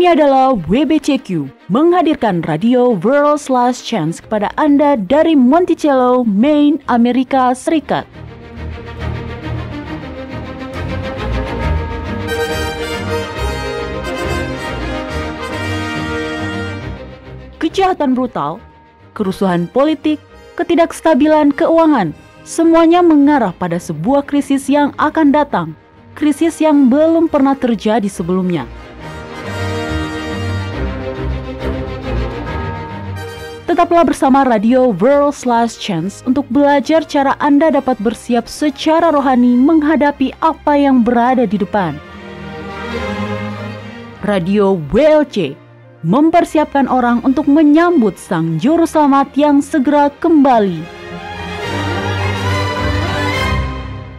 Ini adalah WBCQ, menghadirkan radio World's Last Chance kepada Anda dari Monticello, Maine, Amerika Serikat. Kejahatan brutal, kerusuhan politik, ketidakstabilan keuangan, semuanya mengarah pada sebuah krisis yang akan datang, krisis yang belum pernah terjadi sebelumnya. Tetaplah bersama Radio World's Last Chance untuk belajar cara Anda dapat bersiap secara rohani menghadapi apa yang berada di depan. Radio WLC mempersiapkan orang untuk menyambut Sang Juru Selamat yang segera kembali.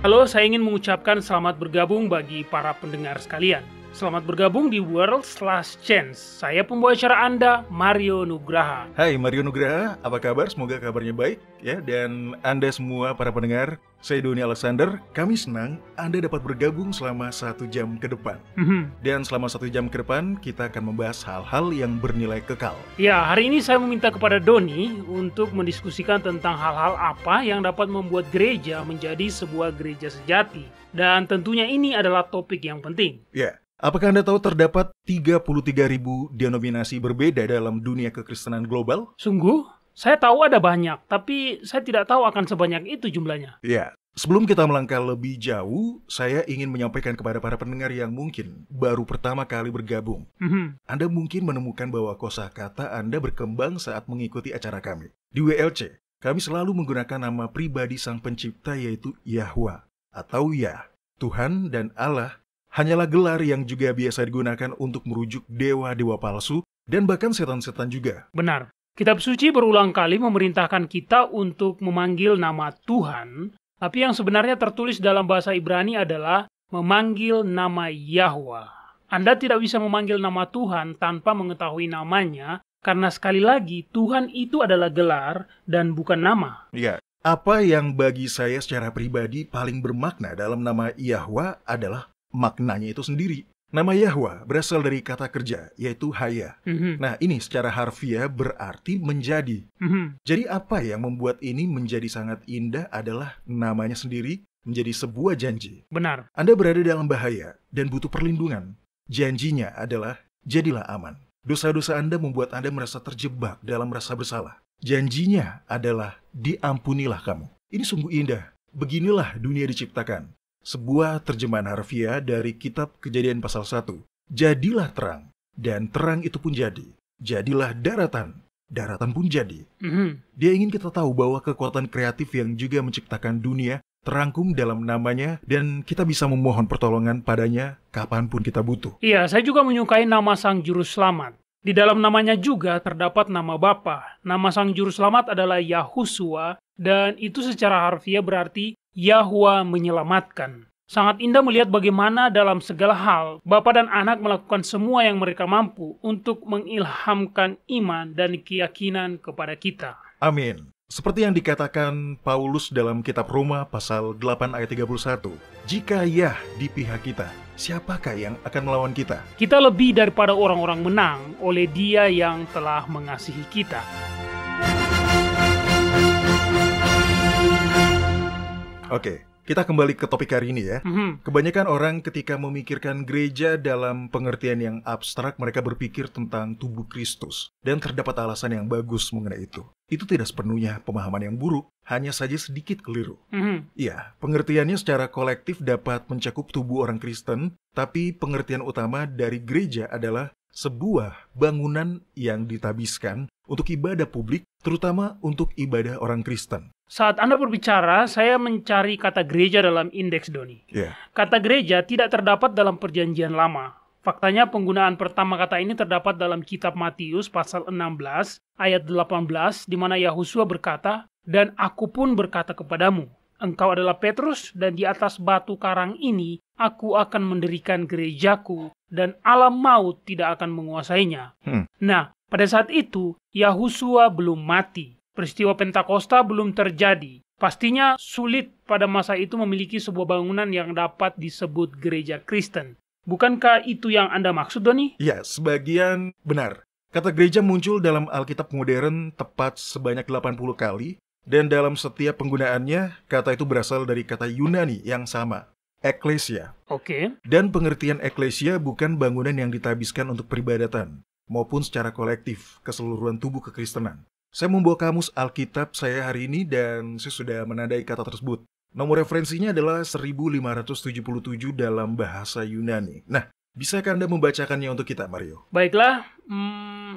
Halo, saya ingin mengucapkan selamat bergabung bagi para pendengar sekalian. Selamat bergabung di World's Last Chance. Saya pembawa acara Anda, Mario Nugraha. Hai Mario Nugraha, apa kabar? Semoga kabarnya baik ya. Dan Anda semua para pendengar, saya Doni Alexander. Kami senang Anda dapat bergabung selama 1 jam ke depan. Dan selama 1 jam ke depan kita akan membahas hal-hal yang bernilai kekal. Ya, hari ini saya meminta kepada Doni untuk mendiskusikan tentang hal-hal apa yang dapat membuat gereja menjadi sebuah gereja sejati. Dan tentunya ini adalah topik yang penting. Ya. Apakah Anda tahu terdapat 33.000 denominasi berbeda dalam dunia kekristenan global? Sungguh? Saya tahu ada banyak, tapi saya tidak tahu akan sebanyak itu jumlahnya. Ya, sebelum kita melangkah lebih jauh, saya ingin menyampaikan kepada para pendengar yang mungkin baru pertama kali bergabung. Anda mungkin menemukan bahwa kosakata Anda berkembang saat mengikuti acara kami. Di WLC, kami selalu menggunakan nama pribadi Sang Pencipta yaitu Yahwa atau Yah. Tuhan dan Allah hanyalah gelar yang juga biasa digunakan untuk merujuk dewa-dewa palsu dan bahkan setan-setan juga. Benar. Kitab suci berulang kali memerintahkan kita untuk memanggil nama Tuhan, tapi yang sebenarnya tertulis dalam bahasa Ibrani adalah memanggil nama Yahwa. Anda tidak bisa memanggil nama Tuhan tanpa mengetahui namanya, karena sekali lagi Tuhan itu adalah gelar dan bukan nama. Ya. Apa yang bagi saya secara pribadi paling bermakna dalam nama Yahwa adalah maknanya itu sendiri. Nama Yahwa berasal dari kata kerja, yaitu haya. Nah, ini secara harfiah berarti menjadi. Jadi apa yang membuat ini menjadi sangat indah adalah namanya sendiri menjadi sebuah janji. Benar. Anda berada dalam bahaya dan butuh perlindungan. Janjinya adalah, jadilah aman. Dosa-dosa Anda membuat Anda merasa terjebak dalam rasa bersalah. Janjinya adalah, diampunilah kamu. Ini sungguh indah. Beginilah dunia diciptakan. Sebuah terjemahan harfiah dari kitab Kejadian pasal 1. Jadilah terang, dan terang itu pun jadi. Jadilah daratan, daratan pun jadi. Dia ingin kita tahu bahwa kekuatan kreatif yang juga menciptakan dunia terangkum dalam namanya, dan kita bisa memohon pertolongan padanya kapanpun kita butuh. Iya, saya juga menyukai nama Sang Juru Selamat. Di dalam namanya juga terdapat nama Bapa. Nama Sang Juru Selamat adalah Yahusua, dan itu secara harfiah berarti Yahwa menyelamatkan. Sangat indah melihat bagaimana dalam segala hal, Bapa dan Anak melakukan semua yang mereka mampu untuk mengilhamkan iman dan keyakinan kepada kita. Amin. Seperti yang dikatakan Paulus dalam kitab Roma pasal 8 ayat 31. Jika Yah di pihak kita, siapakah yang akan melawan kita? Kita lebih daripada orang-orang menang oleh Dia yang telah mengasihi kita. Oke, kita kembali ke topik hari ini ya. Kebanyakan orang ketika memikirkan gereja dalam pengertian yang abstrak, mereka berpikir tentang tubuh Kristus. Dan terdapat alasan yang bagus mengenai itu. Itu tidak sepenuhnya pemahaman yang buruk, hanya saja sedikit keliru. Ya, pengertiannya secara kolektif dapat mencakup tubuh orang Kristen, tapi pengertian utama dari gereja adalah sebuah bangunan yang ditabiskan untuk ibadah publik, terutama untuk ibadah orang Kristen. Saat Anda berbicara, saya mencari kata gereja dalam indeks Doni. Kata gereja tidak terdapat dalam perjanjian lama. Faktanya penggunaan pertama kata ini terdapat dalam kitab Matius pasal 16 ayat 18 di mana Yahusua berkata, "Dan aku pun berkata kepadamu, engkau adalah Petrus dan di atas batu karang ini aku akan mendirikan gerejaku dan alam maut tidak akan menguasainya." Nah, pada saat itu Yahusua belum mati. Peristiwa Pentakosta belum terjadi. Pastinya sulit pada masa itu memiliki sebuah bangunan yang dapat disebut gereja Kristen. Bukankah itu yang Anda maksud, Doni? Ya, sebagian benar. Kata gereja muncul dalam Alkitab modern tepat sebanyak 80 kali, dan dalam setiap penggunaannya, kata itu berasal dari kata Yunani yang sama, eklesia. Oke. Dan pengertian eklesia bukan bangunan yang ditabiskan untuk peribadatan, maupun secara kolektif, keseluruhan tubuh kekristenan. Saya membawa kamus Alkitab saya hari ini dan saya sudah menandai kata tersebut. Nomor referensinya adalah 1577 dalam bahasa Yunani. Nah, bisakah Anda membacakannya untuk kita, Mario? Baiklah,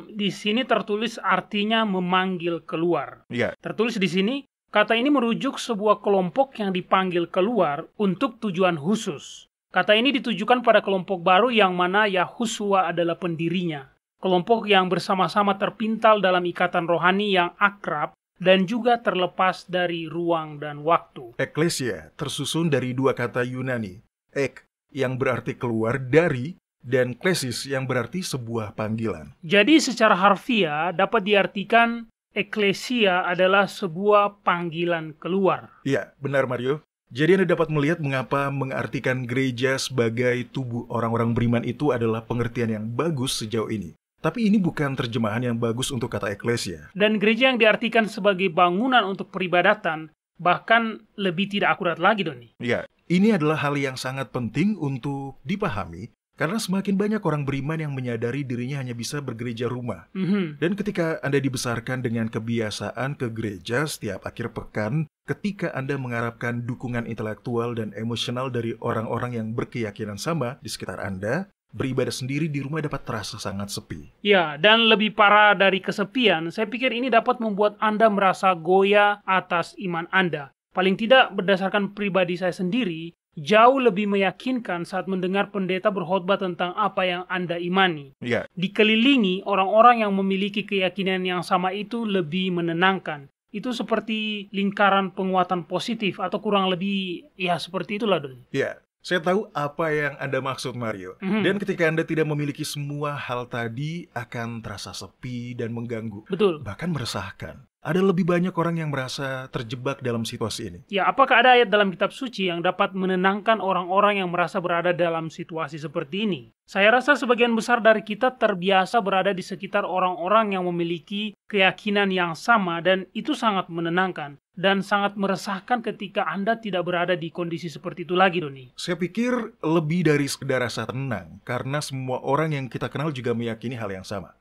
di sini tertulis artinya memanggil keluar. Ya. Tertulis di sini, kata ini merujuk sebuah kelompok yang dipanggil keluar untuk tujuan khusus. Kata ini ditujukan pada kelompok baru yang mana Yahusua adalah pendirinya. Kelompok yang bersama-sama terpintal dalam ikatan rohani yang akrab dan juga terlepas dari ruang dan waktu. Eklesia tersusun dari dua kata Yunani, ek yang berarti keluar dari, dan klesis yang berarti sebuah panggilan. Jadi secara harfiah dapat diartikan eklesia adalah sebuah panggilan keluar. Iya, benar Mario. Jadi Anda dapat melihat mengapa mengartikan gereja sebagai tubuh orang-orang beriman itu adalah pengertian yang bagus sejauh ini. Tapi ini bukan terjemahan yang bagus untuk kata eklesia. Dan gereja yang diartikan sebagai bangunan untuk peribadatan bahkan lebih tidak akurat lagi, Doni. Ya, ini adalah hal yang sangat penting untuk dipahami karena semakin banyak orang beriman yang menyadari dirinya hanya bisa bergereja rumah. Dan ketika Anda dibesarkan dengan kebiasaan ke gereja setiap akhir pekan, ketika Anda mengharapkan dukungan intelektual dan emosional dari orang-orang yang berkeyakinan sama di sekitar Anda, beribadah sendiri di rumah dapat terasa sangat sepi. Ya, dan lebih parah dari kesepian, saya pikir ini dapat membuat Anda merasa goyah atas iman Anda. Paling tidak berdasarkan pribadi saya sendiri, jauh lebih meyakinkan saat mendengar pendeta berkhotbah tentang apa yang Anda imani. Ya. Dikelilingi orang-orang yang memiliki keyakinan yang sama itu lebih menenangkan. Itu seperti lingkaran penguatan positif atau kurang lebih ya seperti itulah, Don. Ya. Saya tahu apa yang Anda maksud, Mario. Dan ketika Anda tidak memiliki semua hal tadi, akan terasa sepi dan mengganggu. Betul. Bahkan meresahkan. Ada lebih banyak orang yang merasa terjebak dalam situasi ini. Ya, apakah ada ayat dalam kitab suci yang dapat menenangkan orang-orang yang merasa berada dalam situasi seperti ini? Saya rasa sebagian besar dari kita terbiasa berada di sekitar orang-orang yang memiliki keyakinan yang sama dan itu sangat menenangkan. Dan sangat meresahkan ketika Anda tidak berada di kondisi seperti itu lagi, Doni. Saya pikir lebih dari sekedar rasa tenang, karena semua orang yang kita kenal juga meyakini hal yang sama.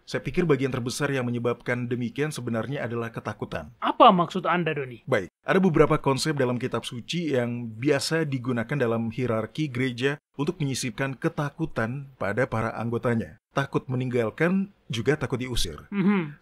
Saya pikir bagian terbesar yang menyebabkan demikian sebenarnya adalah ketakutan. Apa maksud Anda, Doni? Baik, ada beberapa konsep dalam kitab suci yang biasa digunakan dalam hierarki gereja untuk menyisipkan ketakutan pada para anggotanya. Takut meninggalkan, juga takut diusir.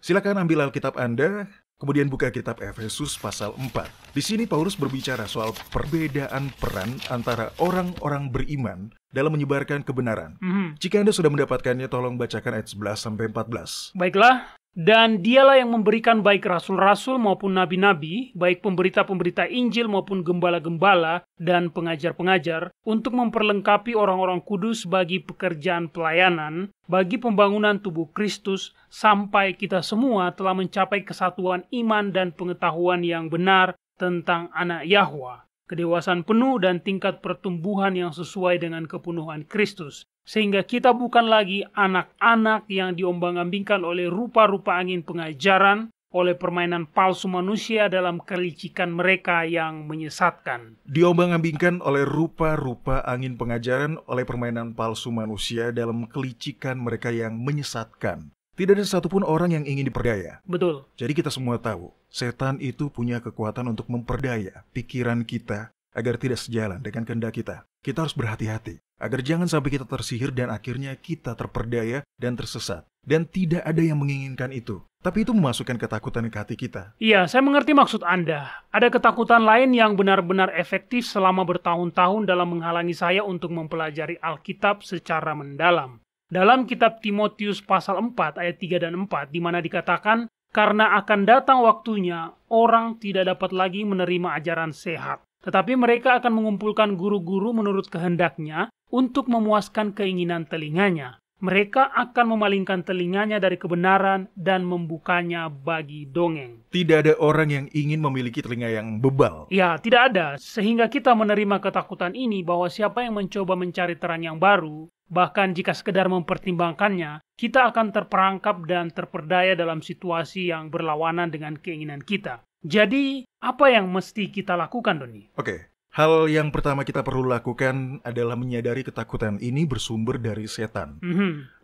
Silakan ambil Alkitab Anda, kemudian buka kitab Efesus pasal 4. Di sini Paulus berbicara soal perbedaan peran antara orang-orang beriman dalam menyebarkan kebenaran. Jika Anda sudah mendapatkannya, tolong bacakan ayat 11-14. Baiklah. Dan dialah yang memberikan baik rasul-rasul maupun nabi-nabi, baik pemberita-pemberita Injil maupun gembala-gembala dan pengajar-pengajar, untuk memperlengkapi orang-orang kudus bagi pekerjaan pelayanan, bagi pembangunan tubuh Kristus, sampai kita semua telah mencapai kesatuan iman dan pengetahuan yang benar tentang anak Yahwa, kedewasaan penuh dan tingkat pertumbuhan yang sesuai dengan kepenuhan Kristus. Sehingga kita bukan lagi anak-anak yang diombang-ambingkan oleh rupa-rupa angin pengajaran, oleh permainan palsu manusia dalam kelicikan mereka yang menyesatkan. Diombang-ambingkan oleh rupa-rupa angin pengajaran, oleh permainan palsu manusia dalam kelicikan mereka yang menyesatkan. Tidak ada satupun orang yang ingin diperdaya. Betul. Jadi kita semua tahu, setan itu punya kekuatan untuk memperdaya pikiran kita agar tidak sejalan dengan kehendak kita. Kita harus berhati-hati, agar jangan sampai kita tersihir dan akhirnya kita terperdaya dan tersesat. Dan tidak ada yang menginginkan itu. Tapi itu memasukkan ketakutan ke hati kita. Iya, saya mengerti maksud Anda. Ada ketakutan lain yang benar-benar efektif selama bertahun-tahun dalam menghalangi saya untuk mempelajari Alkitab secara mendalam. Dalam kitab Timotius pasal 4 ayat 3 dan 4, di mana dikatakan, karena akan datang waktunya, orang tidak dapat lagi menerima ajaran sehat. Tetapi mereka akan mengumpulkan guru-guru menurut kehendaknya untuk memuaskan keinginan telinganya. Mereka akan memalingkan telinganya dari kebenaran dan membukanya bagi dongeng. Tidak ada orang yang ingin memiliki telinga yang bebal. Ya, tidak ada. Sehingga kita menerima ketakutan ini bahwa siapa yang mencoba mencari terang yang baru, bahkan jika sekedar mempertimbangkannya, kita akan terperangkap dan terperdaya dalam situasi yang berlawanan dengan keinginan kita. Jadi, apa yang mesti kita lakukan, Doni? Oke. Hal yang pertama kita perlu lakukan adalah menyadari ketakutan ini bersumber dari setan.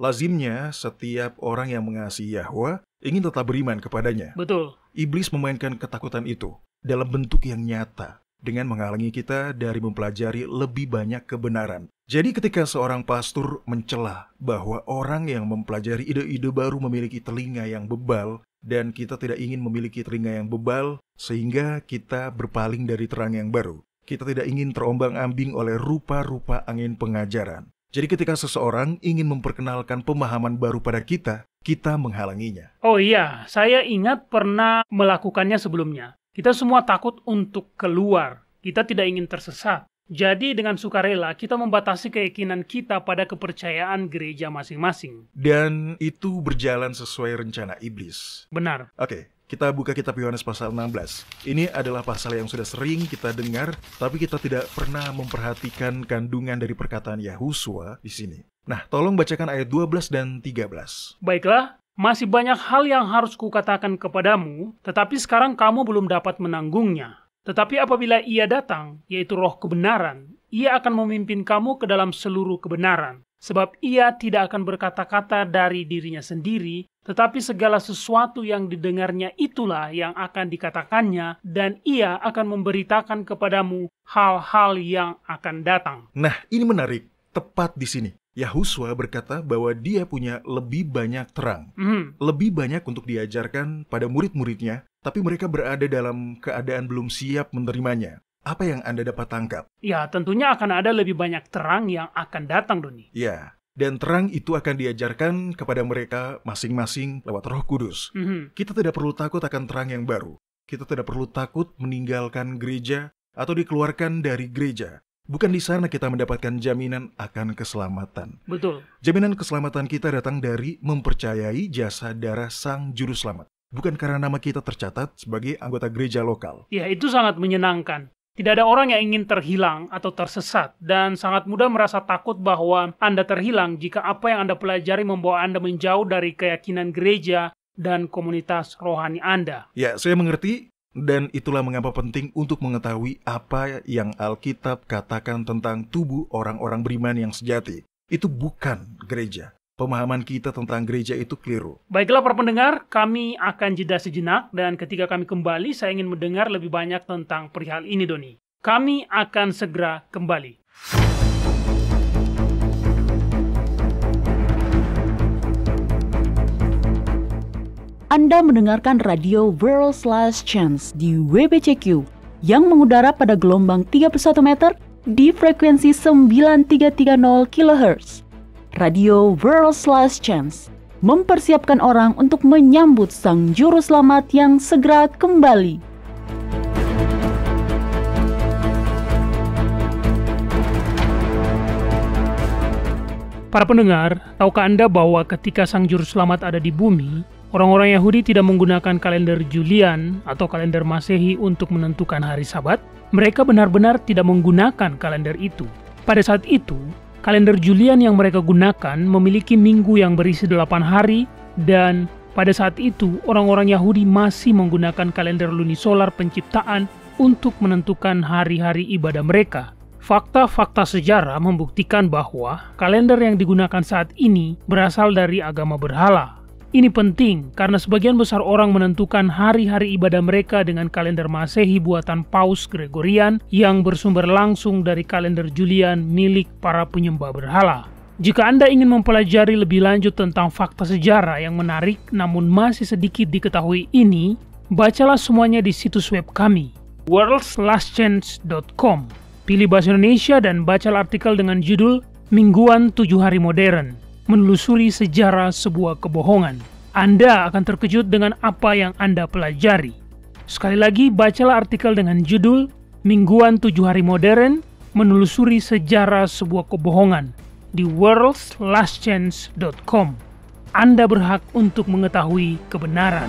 Lazimnya, setiap orang yang mengasihi Yahwa ingin tetap beriman kepadanya. Betul. Iblis memainkan ketakutan itu dalam bentuk yang nyata dengan menghalangi kita dari mempelajari lebih banyak kebenaran. Jadi ketika seorang pastor mencela bahwa orang yang mempelajari ide-ide baru memiliki telinga yang bebal, dan kita tidak ingin memiliki telinga yang bebal sehingga kita berpaling dari terang yang baru. Kita tidak ingin terombang-ambing oleh rupa-rupa angin pengajaran. Jadi ketika seseorang ingin memperkenalkan pemahaman baru pada kita, kita menghalanginya. Oh iya, saya ingat pernah melakukannya sebelumnya. Kita semua takut untuk keluar. Kita tidak ingin tersesat. Jadi dengan sukarela kita membatasi keyakinan kita pada kepercayaan gereja masing-masing. Dan itu berjalan sesuai rencana iblis. Benar. Oke. Kita buka kitab Yohanes pasal 16. Ini adalah pasal yang sudah sering kita dengar, tapi kita tidak pernah memperhatikan kandungan dari perkataan Yahusua di sini. Nah, tolong bacakan ayat 12 dan 13. Baiklah, masih banyak hal yang harus kukatakan kepadamu, tetapi sekarang kamu belum dapat menanggungnya. Tetapi apabila Ia datang, yaitu Roh kebenaran, Ia akan memimpin kamu ke dalam seluruh kebenaran. Sebab Ia tidak akan berkata-kata dari dirinya sendiri, tetapi segala sesuatu yang didengarnya itulah yang akan dikatakannya, dan Ia akan memberitakan kepadamu hal-hal yang akan datang. Nah, ini menarik. Tepat di sini. Yahusua berkata bahwa dia punya lebih banyak terang. Lebih banyak untuk diajarkan pada murid-muridnya, tapi mereka berada dalam keadaan belum siap menerimanya. Apa yang Anda dapat tangkap? Ya, tentunya akan ada lebih banyak terang yang akan datang, Doni. Ya, dan terang itu akan diajarkan kepada mereka masing-masing lewat Roh Kudus. Kita tidak perlu takut akan terang yang baru. Kita tidak perlu takut meninggalkan gereja atau dikeluarkan dari gereja. Bukan di sana kita mendapatkan jaminan akan keselamatan. Betul. Jaminan keselamatan kita datang dari mempercayai jasa darah Sang Juru Selamat. Bukan karena nama kita tercatat sebagai anggota gereja lokal. Ya, itu sangat menyenangkan. Tidak ada orang yang ingin terhilang atau tersesat, dan sangat mudah merasa takut bahwa Anda terhilang jika apa yang Anda pelajari membawa Anda menjauh dari keyakinan gereja dan komunitas rohani Anda. Ya, saya mengerti, dan itulah mengapa penting untuk mengetahui apa yang Alkitab katakan tentang tubuh orang-orang beriman yang sejati. Itu bukan gereja. Pemahaman kita tentang gereja itu keliru. Baiklah para pendengar, kami akan jeda sejenak, dan ketika kami kembali, saya ingin mendengar lebih banyak tentang perihal ini, Doni. Kami akan segera kembali. Anda mendengarkan radio World's Last Chance di WBCQ yang mengudara pada gelombang 31 meter di frekuensi 9330 kHz. Radio World's Last Chance mempersiapkan orang untuk menyambut Sang Juru Selamat yang segera kembali. Para pendengar, tahukah Anda bahwa ketika Sang Juru Selamat ada di bumi, orang-orang Yahudi tidak menggunakan kalender Julian atau kalender Masehi untuk menentukan hari Sabat? Mereka benar-benar tidak menggunakan kalender itu. Pada saat itu, kalender Julian yang mereka gunakan memiliki minggu yang berisi 8 hari, dan pada saat itu orang-orang Yahudi masih menggunakan kalender lunisolar penciptaan untuk menentukan hari-hari ibadah mereka. Fakta-fakta sejarah membuktikan bahwa kalender yang digunakan saat ini berasal dari agama berhala. Ini penting karena sebagian besar orang menentukan hari-hari ibadah mereka dengan kalender Masehi buatan Paus Gregorian yang bersumber langsung dari kalender Julian milik para penyembah berhala. Jika Anda ingin mempelajari lebih lanjut tentang fakta sejarah yang menarik namun masih sedikit diketahui ini, bacalah semuanya di situs web kami, worldslastchance.com. Pilih bahasa Indonesia dan bacalah artikel dengan judul Mingguan 7 Hari Modern, menelusuri sejarah sebuah kebohongan. Anda akan terkejut dengan apa yang Anda pelajari. Sekali lagi, bacalah artikel dengan judul Mingguan 7 Hari Modern, menelusuri sejarah sebuah kebohongan. di worldslastchance.com. Anda berhak untuk mengetahui kebenaran.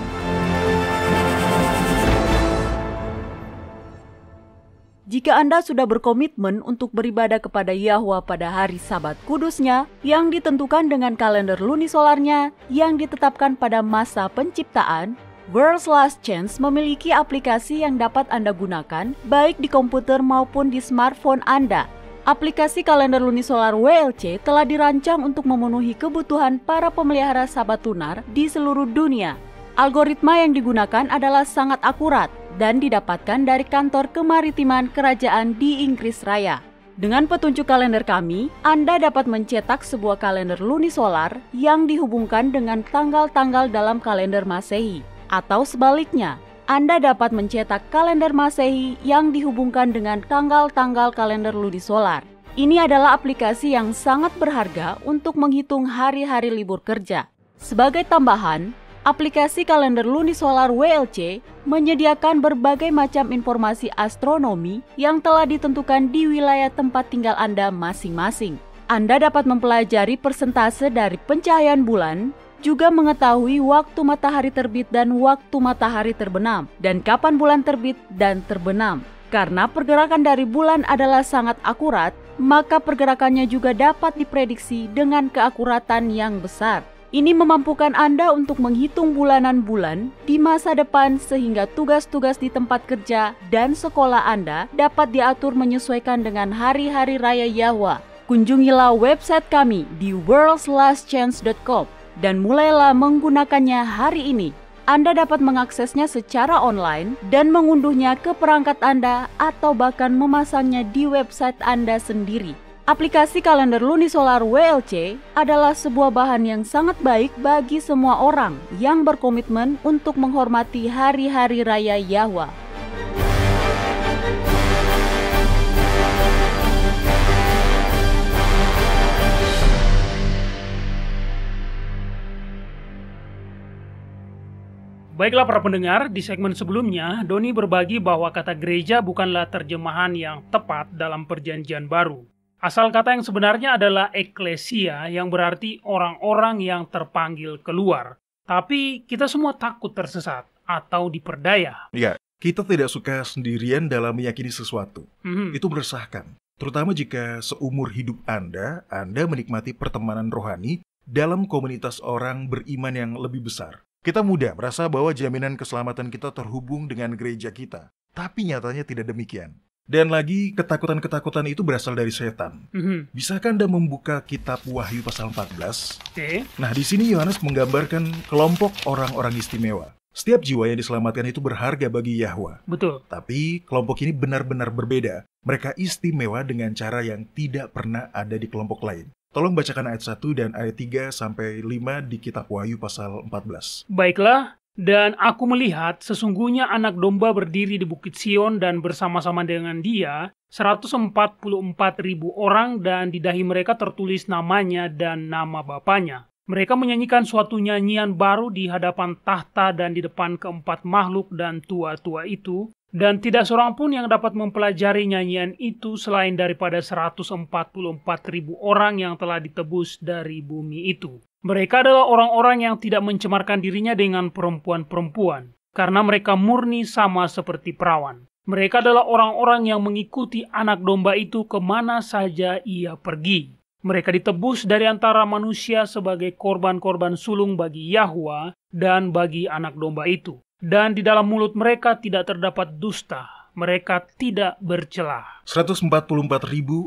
Jika Anda sudah berkomitmen untuk beribadah kepada Yahwa pada hari Sabat kudusnya yang ditentukan dengan kalender lunisolarnya yang ditetapkan pada masa penciptaan, World's Last Chance memiliki aplikasi yang dapat Anda gunakan baik di komputer maupun di smartphone Anda. Aplikasi kalender lunisolar WLC telah dirancang untuk memenuhi kebutuhan para pemelihara Sabat lunar di seluruh dunia. Algoritma yang digunakan adalah sangat akurat dan didapatkan dari kantor kemaritiman kerajaan di Inggris Raya. Dengan petunjuk kalender kami, Anda dapat mencetak sebuah kalender lunisolar yang dihubungkan dengan tanggal-tanggal dalam kalender Masehi. Atau sebaliknya, Anda dapat mencetak kalender Masehi yang dihubungkan dengan tanggal-tanggal kalender lunisolar. Ini adalah aplikasi yang sangat berharga untuk menghitung hari-hari libur kerja. Sebagai tambahan, aplikasi kalender lunisolar WLC menyediakan berbagai macam informasi astronomi yang telah ditentukan di wilayah tempat tinggal Anda masing-masing. Anda dapat mempelajari persentase dari pencahayaan bulan, juga mengetahui waktu matahari terbit dan waktu matahari terbenam, dan kapan bulan terbit dan terbenam. Karena pergerakan dari bulan adalah sangat akurat, maka pergerakannya juga dapat diprediksi dengan keakuratan yang besar. Ini memampukan Anda untuk menghitung bulanan bulan di masa depan sehingga tugas-tugas di tempat kerja dan sekolah Anda dapat diatur menyesuaikan dengan hari-hari raya Yahwa. Kunjungilah website kami di worldslastchance.com dan mulailah menggunakannya hari ini. Anda dapat mengaksesnya secara online dan mengunduhnya ke perangkat Anda atau bahkan memasangnya di website Anda sendiri. Aplikasi kalender lunisolar WLC adalah sebuah bahan yang sangat baik bagi semua orang yang berkomitmen untuk menghormati hari-hari raya Yahwa. Baiklah para pendengar, di segmen sebelumnya, Doni berbagi bahwa kata gereja bukanlah terjemahan yang tepat dalam perjanjian baru. Asal kata yang sebenarnya adalah eklesia, yang berarti orang-orang yang terpanggil keluar. Tapi kita semua takut tersesat atau diperdaya. Ya, kita tidak suka sendirian dalam meyakini sesuatu. Itu meresahkan. Terutama jika seumur hidup Anda menikmati pertemanan rohani dalam komunitas orang beriman yang lebih besar. Kita mudah merasa bahwa jaminan keselamatan kita terhubung dengan gereja kita. Tapi nyatanya tidak demikian. Dan lagi, ketakutan-ketakutan itu berasal dari setan. Bisakah Anda membuka kitab Wahyu pasal 14? Nah, di sini Yohanes menggambarkan kelompok orang-orang istimewa. Setiap jiwa yang diselamatkan itu berharga bagi Yahwa. Betul. Tapi kelompok ini benar-benar berbeda. Mereka istimewa dengan cara yang tidak pernah ada di kelompok lain. Tolong bacakan ayat 1 dan ayat 3-5 di kitab Wahyu pasal 14. Baiklah, dan aku melihat sesungguhnya anak domba berdiri di Bukit Sion dan bersama-sama dengan dia 144.000 orang dan di dahi mereka tertulis namanya dan nama bapanya. Mereka menyanyikan suatu nyanyian baru di hadapan tahta dan di depan keempat makhluk dan tua-tua itu. Dan tidak seorang pun yang dapat mempelajari nyanyian itu selain daripada 144.000 orang yang telah ditebus dari bumi itu. Mereka adalah orang-orang yang tidak mencemarkan dirinya dengan perempuan-perempuan, karena mereka murni sama seperti perawan. Mereka adalah orang-orang yang mengikuti anak domba itu kemana saja ia pergi. Mereka ditebus dari antara manusia sebagai korban-korban sulung bagi Yahwa dan bagi anak domba itu. Dan di dalam mulut mereka tidak terdapat dusta. Mereka tidak bercela. 144.000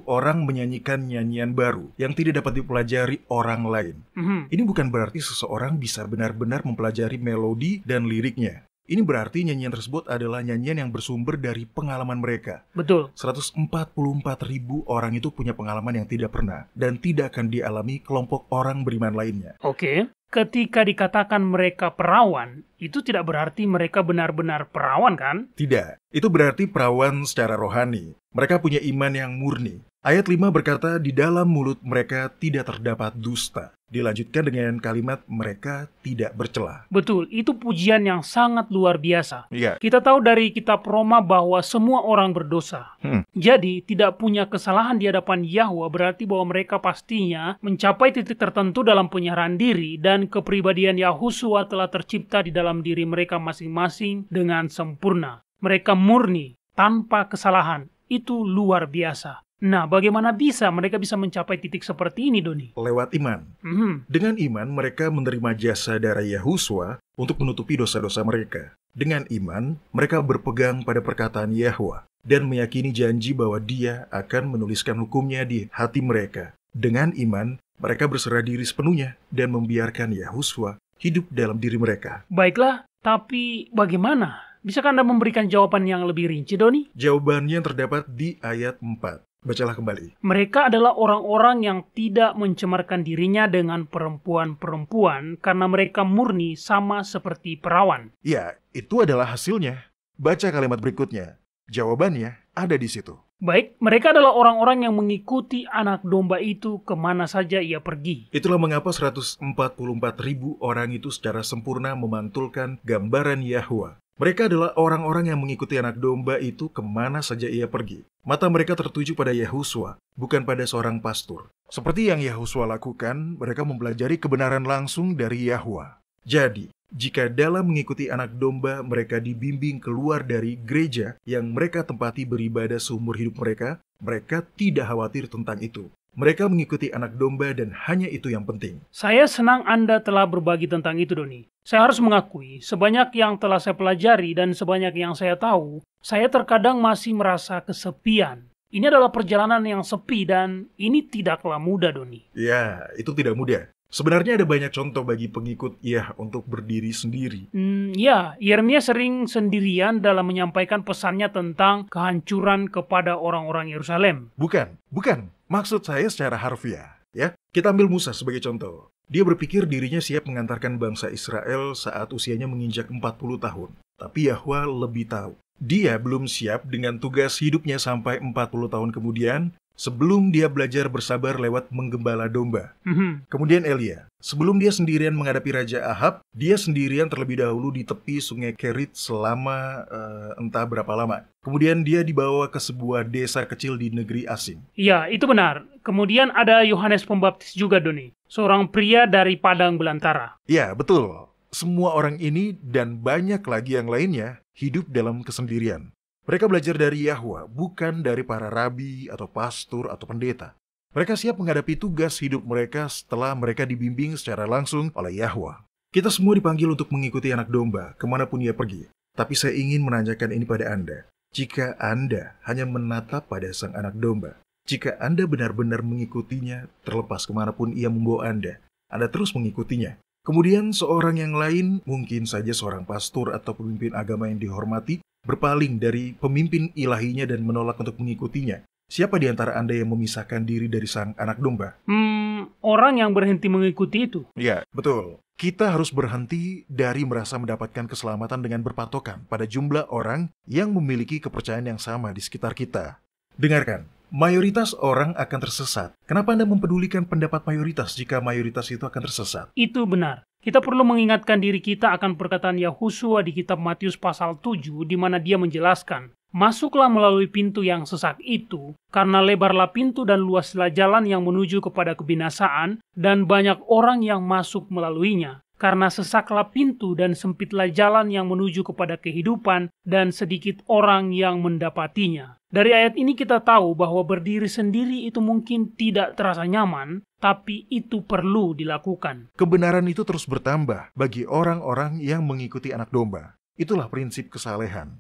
orang menyanyikan nyanyian baru yang tidak dapat dipelajari orang lain. Ini bukan berarti seseorang bisa benar-benar mempelajari melodi dan liriknya. Ini berarti nyanyian tersebut adalah nyanyian yang bersumber dari pengalaman mereka. Betul. 144.000 orang itu punya pengalaman yang tidak pernah dan tidak akan dialami kelompok orang beriman lainnya. Oke. ketika dikatakan mereka perawan, itu tidak berarti mereka benar-benar perawan kan? Tidak, itu berarti perawan secara rohani. Mereka punya iman yang murni. Ayat 5 berkata, di dalam mulut mereka tidak terdapat dusta. Dilanjutkan dengan kalimat mereka tidak bercela. Betul, itu pujian yang sangat luar biasa. Iya. Kita tahu dari kitab Roma bahwa semua orang berdosa. Jadi, tidak punya kesalahan di hadapan Yahwa berarti bahwa mereka pastinya mencapai titik tertentu dalam penyerahan diri dan kepribadian Yahusua telah tercipta di dalam diri mereka masing-masing dengan sempurna. Mereka murni, tanpa kesalahan. Itu luar biasa. Nah, bagaimana mereka bisa mencapai titik seperti ini, Doni? Lewat iman. Dengan iman, mereka menerima jasa darah Yahusua untuk menutupi dosa-dosa mereka. Dengan iman, mereka berpegang pada perkataan Yahwa dan meyakini janji bahwa Dia akan menuliskan hukumnya di hati mereka. Dengan iman, mereka berserah diri sepenuhnya dan membiarkan Yahusua hidup dalam diri mereka. Baiklah, tapi bagaimana? Bisakah Anda memberikan jawaban yang lebih rinci, Doni? Jawabannya terdapat di ayat 4. Bacalah kembali. Mereka adalah orang-orang yang tidak mencemarkan dirinya dengan perempuan-perempuan karena mereka murni sama seperti perawan. Ya, itu adalah hasilnya. Baca kalimat berikutnya. Jawabannya ada di situ. Baik, mereka adalah orang-orang yang mengikuti anak domba itu kemana saja ia pergi. Itulah mengapa 144.000 orang itu secara sempurna memantulkan gambaran Yahwa. Mereka adalah orang-orang yang mengikuti anak domba itu kemana saja ia pergi. Mata mereka tertuju pada Yahusua, bukan pada seorang pastor. Seperti yang Yahusua lakukan, mereka mempelajari kebenaran langsung dari Yahwa. Jadi, jika dalam mengikuti anak domba mereka dibimbing keluar dari gereja yang mereka tempati beribadah seumur hidup mereka, mereka tidak khawatir tentang itu. Mereka mengikuti anak domba dan hanya itu yang penting. Saya senang Anda telah berbagi tentang itu, Doni. Saya harus mengakui, sebanyak yang telah saya pelajari dan sebanyak yang saya tahu, saya terkadang masih merasa kesepian. Ini adalah perjalanan yang sepi dan ini tidaklah mudah, Doni. Ya, itu tidak mudah. Sebenarnya ada banyak contoh bagi pengikut untuk berdiri sendiri. Ya, Yeremia sering sendirian dalam menyampaikan pesannya tentang kehancuran kepada orang-orang Yerusalem. Bukan. Maksud saya secara harfiah. Ya, kita ambil Musa sebagai contoh. Dia berpikir dirinya siap mengantarkan bangsa Israel saat usianya menginjak 40 tahun. Tapi Yahwa lebih tahu. Dia belum siap dengan tugas hidupnya sampai 40 tahun kemudian, sebelum dia belajar bersabar lewat menggembala domba. Kemudian Elia, sebelum dia sendirian menghadapi Raja Ahab, dia sendirian terlebih dahulu di tepi sungai Kerit selama entah berapa lama. Kemudian dia dibawa ke sebuah desa kecil di negeri asing. Ya, itu benar. Kemudian ada Yohanes Pembaptis juga, Doni. Seorang pria dari padang belantara. Ya, betul. Semua orang ini dan banyak lagi yang lainnya hidup dalam kesendirian. Mereka belajar dari Yahwa, bukan dari para rabi atau pastor atau pendeta. Mereka siap menghadapi tugas hidup mereka setelah mereka dibimbing secara langsung oleh Yahwa. Kita semua dipanggil untuk mengikuti anak domba, kemanapun ia pergi. Tapi saya ingin menanyakan ini pada Anda. Jika Anda hanya menatap pada sang anak domba, jika Anda benar-benar mengikutinya, terlepas kemanapun ia membawa Anda terus mengikutinya. Kemudian seorang yang lain, mungkin saja seorang pastor atau pemimpin agama yang dihormati, berpaling dari pemimpin ilahinya dan menolak untuk mengikutinya. Siapa di antara Anda yang memisahkan diri dari sang anak domba? Orang yang berhenti mengikuti itu. Ya, betul. Kita harus berhenti dari merasa mendapatkan keselamatan dengan berpatokan pada jumlah orang yang memiliki kepercayaan yang sama di sekitar kita. Dengarkan, mayoritas orang akan tersesat. Kenapa Anda mempedulikan pendapat mayoritas jika mayoritas itu akan tersesat? Itu benar. Kita perlu mengingatkan diri kita akan perkataan Yahusua di kitab Matius pasal 7, di mana dia menjelaskan, masuklah melalui pintu yang sesak itu, karena lebarlah pintu dan luaslah jalan yang menuju kepada kebinasaan, dan banyak orang yang masuk melaluinya. Karena sesaklah pintu dan sempitlah jalan yang menuju kepada kehidupan, dan sedikit orang yang mendapatinya. Dari ayat ini kita tahu bahwa berdiri sendiri itu mungkin tidak terasa nyaman, tapi itu perlu dilakukan. Kebenaran itu terus bertambah bagi orang-orang yang mengikuti anak domba. Itulah prinsip kesalehan.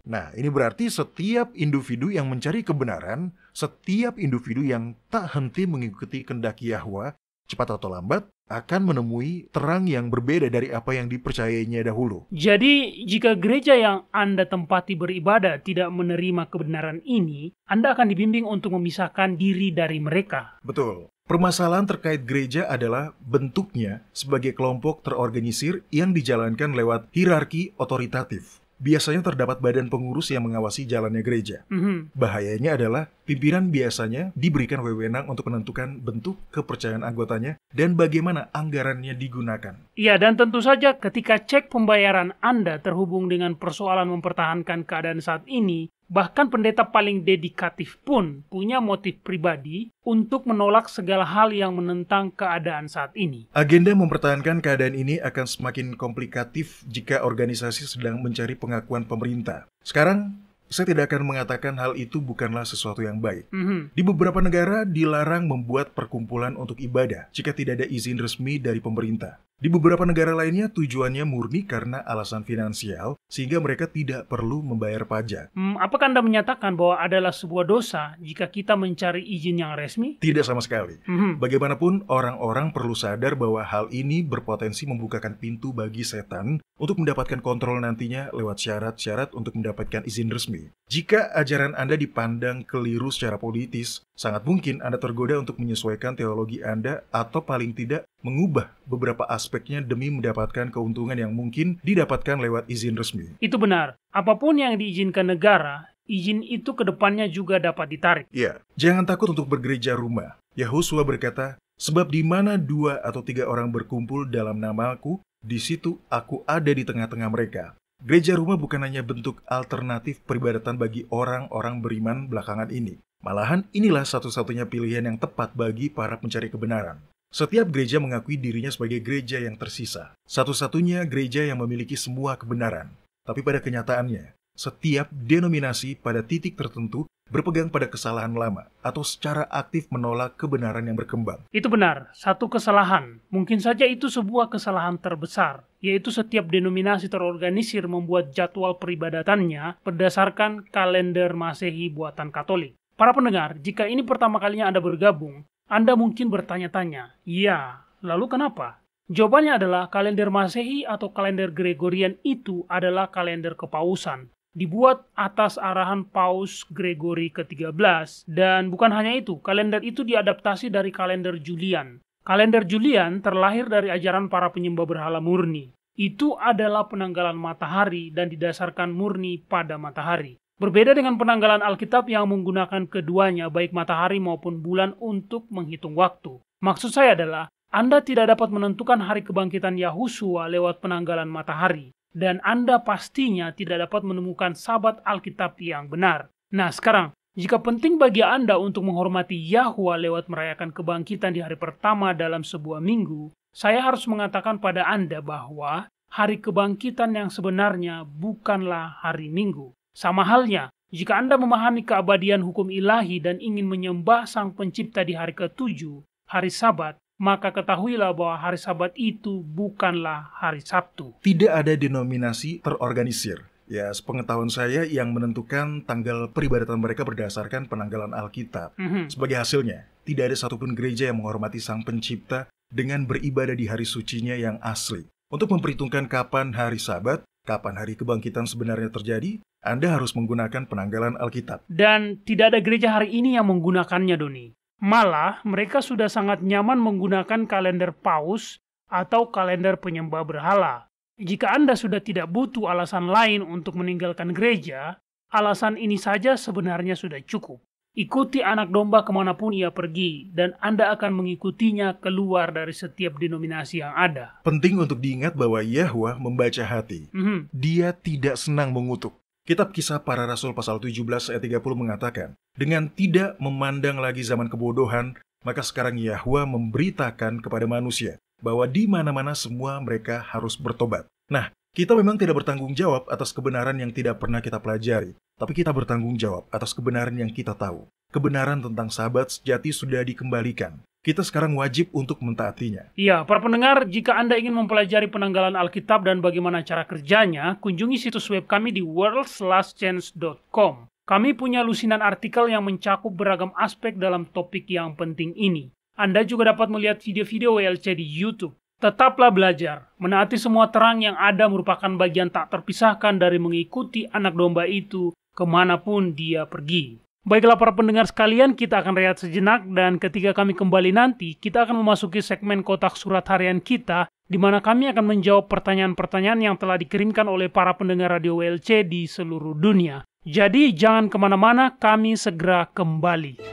Nah, ini berarti setiap individu yang mencari kebenaran, setiap individu yang tak henti mengikuti kehendak Yahwa, cepat atau lambat, akan menemui terang yang berbeda dari apa yang dipercayainya dahulu. Jadi, jika gereja yang Anda tempati beribadah tidak menerima kebenaran ini, Anda akan dibimbing untuk memisahkan diri dari mereka. Betul. Permasalahan terkait gereja adalah bentuknya sebagai kelompok terorganisir yang dijalankan lewat hierarki otoritatif. Biasanya terdapat badan pengurus yang mengawasi jalannya gereja. Bahayanya adalah pimpinan biasanya diberikan wewenang untuk menentukan bentuk kepercayaan anggotanya dan bagaimana anggarannya digunakan. Iya, dan tentu saja ketika cek pembayaran Anda terhubung dengan persoalan mempertahankan keadaan saat ini, bahkan pendeta paling dedikatif pun punya motif pribadi untuk menolak segala hal yang menentang keadaan saat ini. Agenda mempertahankan keadaan ini akan semakin komplikatif jika organisasi sedang mencari pengakuan pemerintah. Sekarang, saya tidak akan mengatakan hal itu bukanlah sesuatu yang baik. Di beberapa negara dilarang membuat perkumpulan untuk ibadah jika tidak ada izin resmi dari pemerintah. Di beberapa negara lainnya tujuannya murni karena alasan finansial, sehingga mereka tidak perlu membayar pajak. Apakah Anda menyatakan bahwa adalah sebuah dosa jika kita mencari izin yang resmi? Tidak sama sekali. Bagaimanapun, orang-orang perlu sadar bahwa hal ini berpotensi membukakan pintu bagi setan untuk mendapatkan kontrol nantinya lewat syarat-syarat untuk mendapatkan izin resmi. Jika ajaran Anda dipandang keliru secara politis, sangat mungkin Anda tergoda untuk menyesuaikan teologi Anda atau paling tidak mengubah beberapa aspeknya demi mendapatkan keuntungan yang mungkin didapatkan lewat izin resmi. Itu benar. Apapun yang diizinkan negara, izin itu ke depannya juga dapat ditarik. Ya, jangan takut untuk bergereja rumah. Yahusua berkata, sebab di mana 2 atau 3 orang berkumpul dalam nama-Ku, di situ Aku ada di tengah-tengah mereka. Gereja rumah bukan hanya bentuk alternatif peribadatan bagi orang-orang beriman belakangan ini. Malahan inilah satu-satunya pilihan yang tepat bagi para pencari kebenaran. Setiap gereja mengakui dirinya sebagai gereja yang tersisa. Satu-satunya gereja yang memiliki semua kebenaran. Tapi pada kenyataannya, setiap denominasi pada titik tertentu berpegang pada kesalahan lama atau secara aktif menolak kebenaran yang berkembang. Itu benar, satu kesalahan. Mungkin saja itu sebuah kesalahan terbesar, yaitu setiap denominasi terorganisir membuat jadwal peribadatannya berdasarkan kalender Masehi buatan Katolik. Para pendengar, jika ini pertama kalinya Anda bergabung, Anda mungkin bertanya-tanya, ya, lalu kenapa? Jawabannya adalah kalender Masehi atau kalender Gregorian itu adalah kalender kepausan, dibuat atas arahan Paus Gregory ke-13, dan bukan hanya itu, kalender itu diadaptasi dari kalender Julian. Kalender Julian terlahir dari ajaran para penyembah berhala murni. Itu adalah penanggalan matahari dan didasarkan murni pada matahari. Berbeda dengan penanggalan Alkitab yang menggunakan keduanya, baik matahari maupun bulan untuk menghitung waktu. Maksud saya adalah, Anda tidak dapat menentukan hari kebangkitan Yahusua lewat penanggalan matahari. Dan Anda pastinya tidak dapat menemukan sabat Alkitab yang benar. Nah sekarang, jika penting bagi Anda untuk menghormati Yahwa lewat merayakan kebangkitan di hari pertama dalam sebuah minggu, saya harus mengatakan pada Anda bahwa hari kebangkitan yang sebenarnya bukanlah hari Minggu. Sama halnya, jika Anda memahami keabadian hukum ilahi dan ingin menyembah Sang Pencipta di hari ke-7, hari Sabat, maka ketahuilah bahwa hari Sabat itu bukanlah hari Sabtu. Tidak ada denominasi terorganisir. Ya, sepengetahuan saya yang menentukan tanggal peribadatan mereka berdasarkan penanggalan Alkitab. Sebagai hasilnya, tidak ada satupun gereja yang menghormati Sang Pencipta dengan beribadah di hari sucinya yang asli. Untuk memperhitungkan kapan hari Sabat, kapan hari kebangkitan sebenarnya terjadi, Anda harus menggunakan penanggalan Alkitab. Dan tidak ada gereja hari ini yang menggunakannya, Doni. Malah, mereka sudah sangat nyaman menggunakan kalender Paus atau kalender penyembah berhala. Jika Anda sudah tidak butuh alasan lain untuk meninggalkan gereja, alasan ini saja sebenarnya sudah cukup. Ikuti anak domba kemanapun ia pergi, dan Anda akan mengikutinya keluar dari setiap denominasi yang ada. Penting untuk diingat bahwa Yahwa membaca hati. Dia tidak senang mengutuk. Kitab Kisah Para Rasul pasal 17 ayat 30 mengatakan, dengan tidak memandang lagi zaman kebodohan, maka sekarang Yahwa memberitakan kepada manusia bahwa di mana-mana semua mereka harus bertobat. Nah, kita memang tidak bertanggung jawab atas kebenaran yang tidak pernah kita pelajari, tapi kita bertanggung jawab atas kebenaran yang kita tahu. Kebenaran tentang sabat sejati sudah dikembalikan. Kita sekarang wajib untuk mentaatinya. Iya, para pendengar, jika Anda ingin mempelajari penanggalan Alkitab dan bagaimana cara kerjanya, kunjungi situs web kami di worldslastchance.com. Kami punya lusinan artikel yang mencakup beragam aspek dalam topik yang penting ini. Anda juga dapat melihat video-video WLC di YouTube. Tetaplah belajar. Menaati semua terang yang ada merupakan bagian tak terpisahkan dari mengikuti anak domba itu kemanapun dia pergi. Baiklah para pendengar sekalian, kita akan rehat sejenak dan ketika kami kembali nanti, kita akan memasuki segmen kotak surat harian kita, di mana kami akan menjawab pertanyaan-pertanyaan yang telah dikirimkan oleh para pendengar Radio WLC di seluruh dunia. Jadi jangan kemana-mana, kami segera kembali.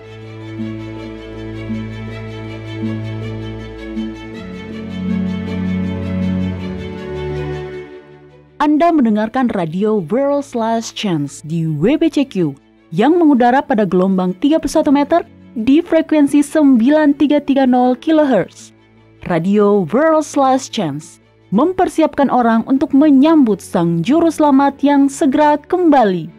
Anda mendengarkan Radio World's Last Chance di WBCQ yang mengudara pada gelombang 31 meter di frekuensi 9330 kHz. Radio World's Last Chance mempersiapkan orang untuk menyambut Sang Juru Selamat yang segera kembali.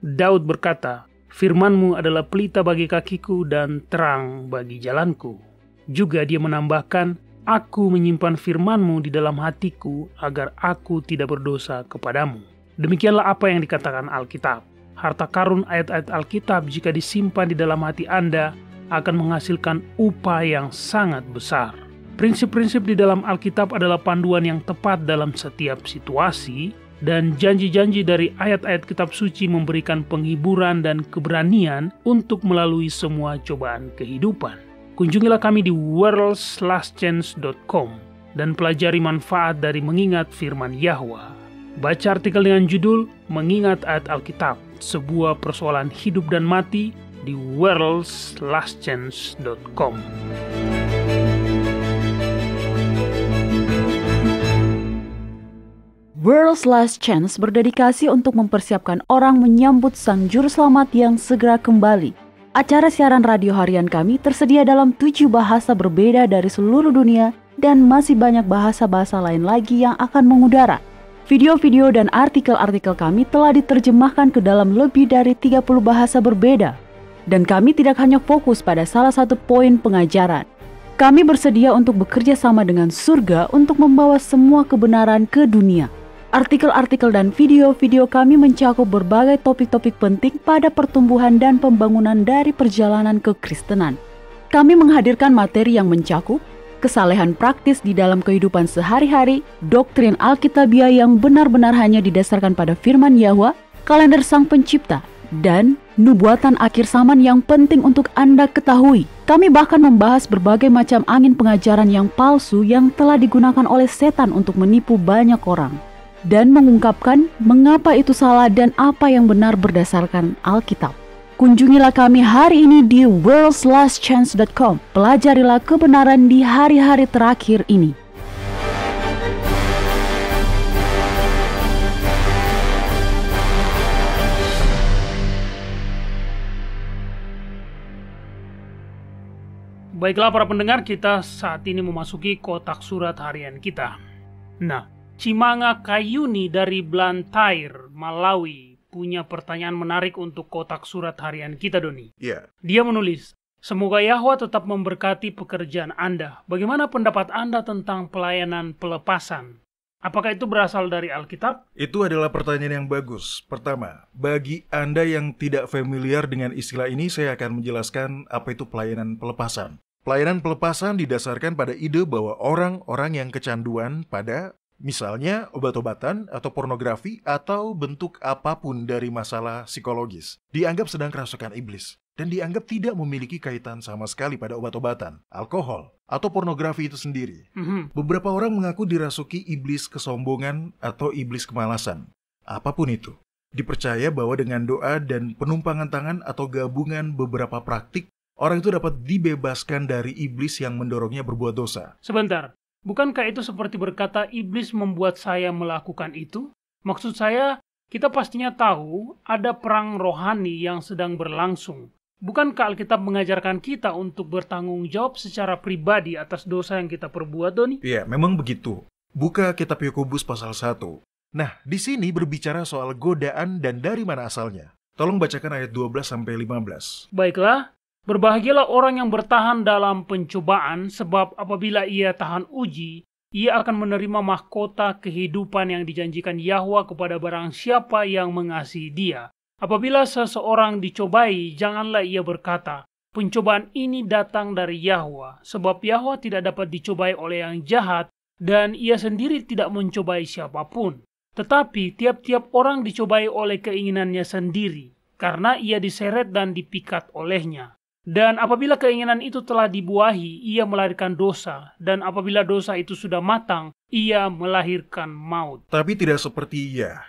Daud berkata, "Firman-Mu adalah pelita bagi kakiku dan terang bagi jalanku." Juga dia menambahkan, "Aku menyimpan firman-Mu di dalam hatiku agar aku tidak berdosa kepadamu." Demikianlah apa yang dikatakan Alkitab. Harta karun ayat-ayat Alkitab jika disimpan di dalam hati Anda akan menghasilkan upah yang sangat besar. Prinsip-prinsip di dalam Alkitab adalah panduan yang tepat dalam setiap situasi, dan janji-janji dari ayat-ayat kitab suci memberikan penghiburan dan keberanian untuk melalui semua cobaan kehidupan. Kunjungilah kami di worldslastchance.com dan pelajari manfaat dari mengingat firman Yahwa. Baca artikel dengan judul Mengingat Ayat Alkitab, sebuah persoalan hidup dan mati di worldslastchance.com. World's Last Chance berdedikasi untuk mempersiapkan orang menyambut Sang Juru Selamat yang segera kembali. Acara siaran radio harian kami tersedia dalam 7 bahasa berbeda dari seluruh dunia dan masih banyak bahasa-bahasa lain lagi yang akan mengudara. Video-video dan artikel-artikel kami telah diterjemahkan ke dalam lebih dari 30 bahasa berbeda. Dan kami tidak hanya fokus pada salah satu poin pengajaran. Kami bersedia untuk bekerja sama dengan surga untuk membawa semua kebenaran ke dunia. Artikel-artikel dan video-video kami mencakup berbagai topik-topik penting pada pertumbuhan dan pembangunan dari perjalanan kekristenan. Kami menghadirkan materi yang mencakup kesalehan praktis di dalam kehidupan sehari-hari, doktrin Alkitabiah yang benar-benar hanya didasarkan pada firman Yahwa, kalender Sang Pencipta, dan nubuatan akhir zaman yang penting untuk Anda ketahui. Kami bahkan membahas berbagai macam angin pengajaran yang palsu yang telah digunakan oleh setan untuk menipu banyak orang, dan mengungkapkan mengapa itu salah dan apa yang benar berdasarkan Alkitab. Kunjungilah kami hari ini di worldslastchance.com. Pelajarilah kebenaran di hari-hari terakhir ini. Baiklah para pendengar, kita saat ini memasuki kotak surat harian kita. Nah, Cimanga Kayuni dari Blantyre, Malawi, punya pertanyaan menarik untuk kotak surat harian kita, Doni. Iya. Dia menulis, "Semoga Yahwa tetap memberkati pekerjaan Anda. Bagaimana pendapat Anda tentang pelayanan pelepasan? Apakah itu berasal dari Alkitab?" Itu adalah pertanyaan yang bagus. Pertama, bagi Anda yang tidak familiar dengan istilah ini, saya akan menjelaskan apa itu pelayanan pelepasan. Pelayanan pelepasan didasarkan pada ide bahwa orang-orang yang kecanduan pada misalnya obat-obatan atau pornografi atau bentuk apapun dari masalah psikologis dianggap sedang kerasukan iblis dan dianggap tidak memiliki kaitan sama sekali pada obat-obatan, alkohol, atau pornografi itu sendiri. Beberapa orang mengaku dirasuki iblis kesombongan atau iblis kemalasan. Apapun itu, dipercaya bahwa dengan doa dan penumpangan tangan atau gabungan beberapa praktik, orang itu dapat dibebaskan dari iblis yang mendorongnya berbuat dosa. Sebentar. Bukankah itu seperti berkata, iblis membuat saya melakukan itu? Maksud saya, kita pastinya tahu ada perang rohani yang sedang berlangsung. Bukankah Alkitab mengajarkan kita untuk bertanggung jawab secara pribadi atas dosa yang kita perbuat, Doni? Iya, memang begitu. Buka kitab Yakobus pasal 1. Nah, di sini berbicara soal godaan dan dari mana asalnya. Tolong bacakan ayat 12-15. Baiklah. Berbahagialah orang yang bertahan dalam pencobaan, sebab apabila ia tahan uji, ia akan menerima mahkota kehidupan yang dijanjikan Yahwa kepada barang siapa yang mengasihi Dia. Apabila seseorang dicobai, janganlah ia berkata, Pencobaan ini datang dari Yahwa, sebab Yahwa tidak dapat dicobai oleh yang jahat, dan ia sendiri tidak mencobai siapapun. Tetapi tiap-tiap orang dicobai oleh keinginannya sendiri, karena ia diseret dan dipikat olehnya. Dan apabila keinginan itu telah dibuahi, ia melahirkan dosa, dan apabila dosa itu sudah matang, ia melahirkan maut. Tapi tidak seperti ia.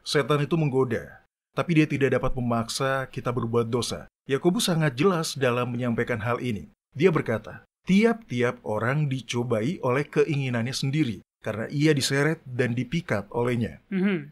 Setan itu menggoda, tapi dia tidak dapat memaksa kita berbuat dosa. Yakobus sangat jelas dalam menyampaikan hal ini. Dia berkata, tiap-tiap orang dicobai oleh keinginannya sendiri, karena ia diseret dan dipikat olehnya.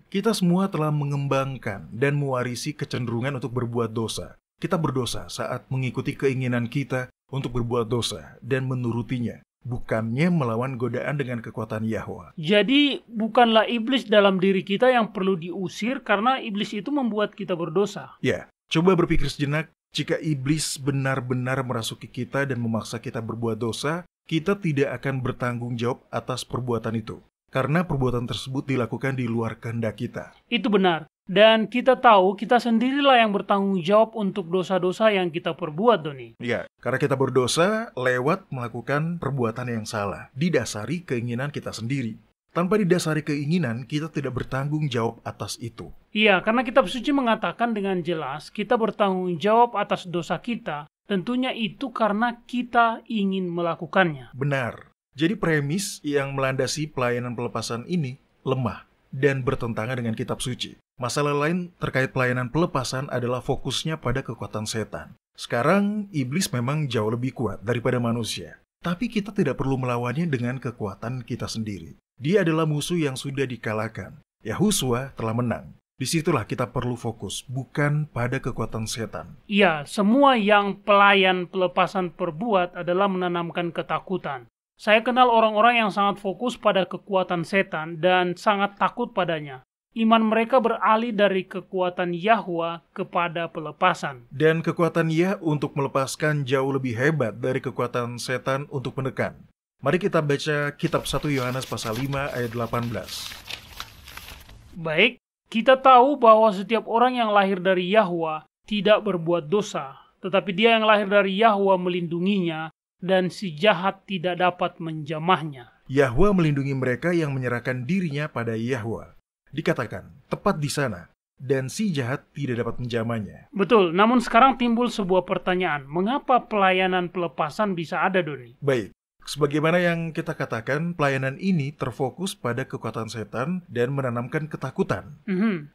Kita semua telah mengembangkan dan mewarisi kecenderungan untuk berbuat dosa. Kita berdosa saat mengikuti keinginan kita untuk berbuat dosa dan menurutinya, bukannya melawan godaan dengan kekuatan Yahwa. Jadi bukanlah iblis dalam diri kita yang perlu diusir karena iblis itu membuat kita berdosa. Ya, coba berpikir sejenak, jika iblis benar-benar merasuki kita dan memaksa kita berbuat dosa, kita tidak akan bertanggung jawab atas perbuatan itu. Karena perbuatan tersebut dilakukan di luar kehendak kita. Itu benar. Dan kita tahu kita sendirilah yang bertanggung jawab untuk dosa-dosa yang kita perbuat, Doni. Ya, karena kita berdosa lewat melakukan perbuatan yang salah, didasari keinginan kita sendiri. Tanpa didasari keinginan, kita tidak bertanggung jawab atas itu. Iya, karena kitab suci mengatakan dengan jelas kita bertanggung jawab atas dosa kita. Tentunya itu karena kita ingin melakukannya. Benar. Jadi premis yang melandasi pelayanan pelepasan ini lemah dan bertentangan dengan kitab suci. Masalah lain terkait pelayanan pelepasan adalah fokusnya pada kekuatan setan. Sekarang, iblis memang jauh lebih kuat daripada manusia. Tapi kita tidak perlu melawannya dengan kekuatan kita sendiri. Dia adalah musuh yang sudah dikalahkan. Yahusua telah menang. Disitulah kita perlu fokus, bukan pada kekuatan setan. Iya, semua yang pelayan pelepasan perbuat adalah menanamkan ketakutan. Saya kenal orang-orang yang sangat fokus pada kekuatan setan dan sangat takut padanya. Iman mereka beralih dari kekuatan Yahwa kepada pelepasan. Dan kekuatan Yah untuk melepaskan jauh lebih hebat dari kekuatan setan untuk menekan. Mari kita baca kitab 1 Yohanes pasal 5 ayat 18. Baik, kita tahu bahwa setiap orang yang lahir dari Yahwa tidak berbuat dosa, tetapi dia yang lahir dari Yahwa melindunginya, dan si jahat tidak dapat menjamahnya. Yahwa melindungi mereka yang menyerahkan dirinya pada Yahwa. Dikatakan, tepat di sana, dan si jahat tidak dapat menjamahnya. Betul, namun sekarang timbul sebuah pertanyaan. Mengapa pelayanan pelepasan bisa ada, Doni? Baik, sebagaimana yang kita katakan, pelayanan ini terfokus pada kekuatan setan dan menanamkan ketakutan.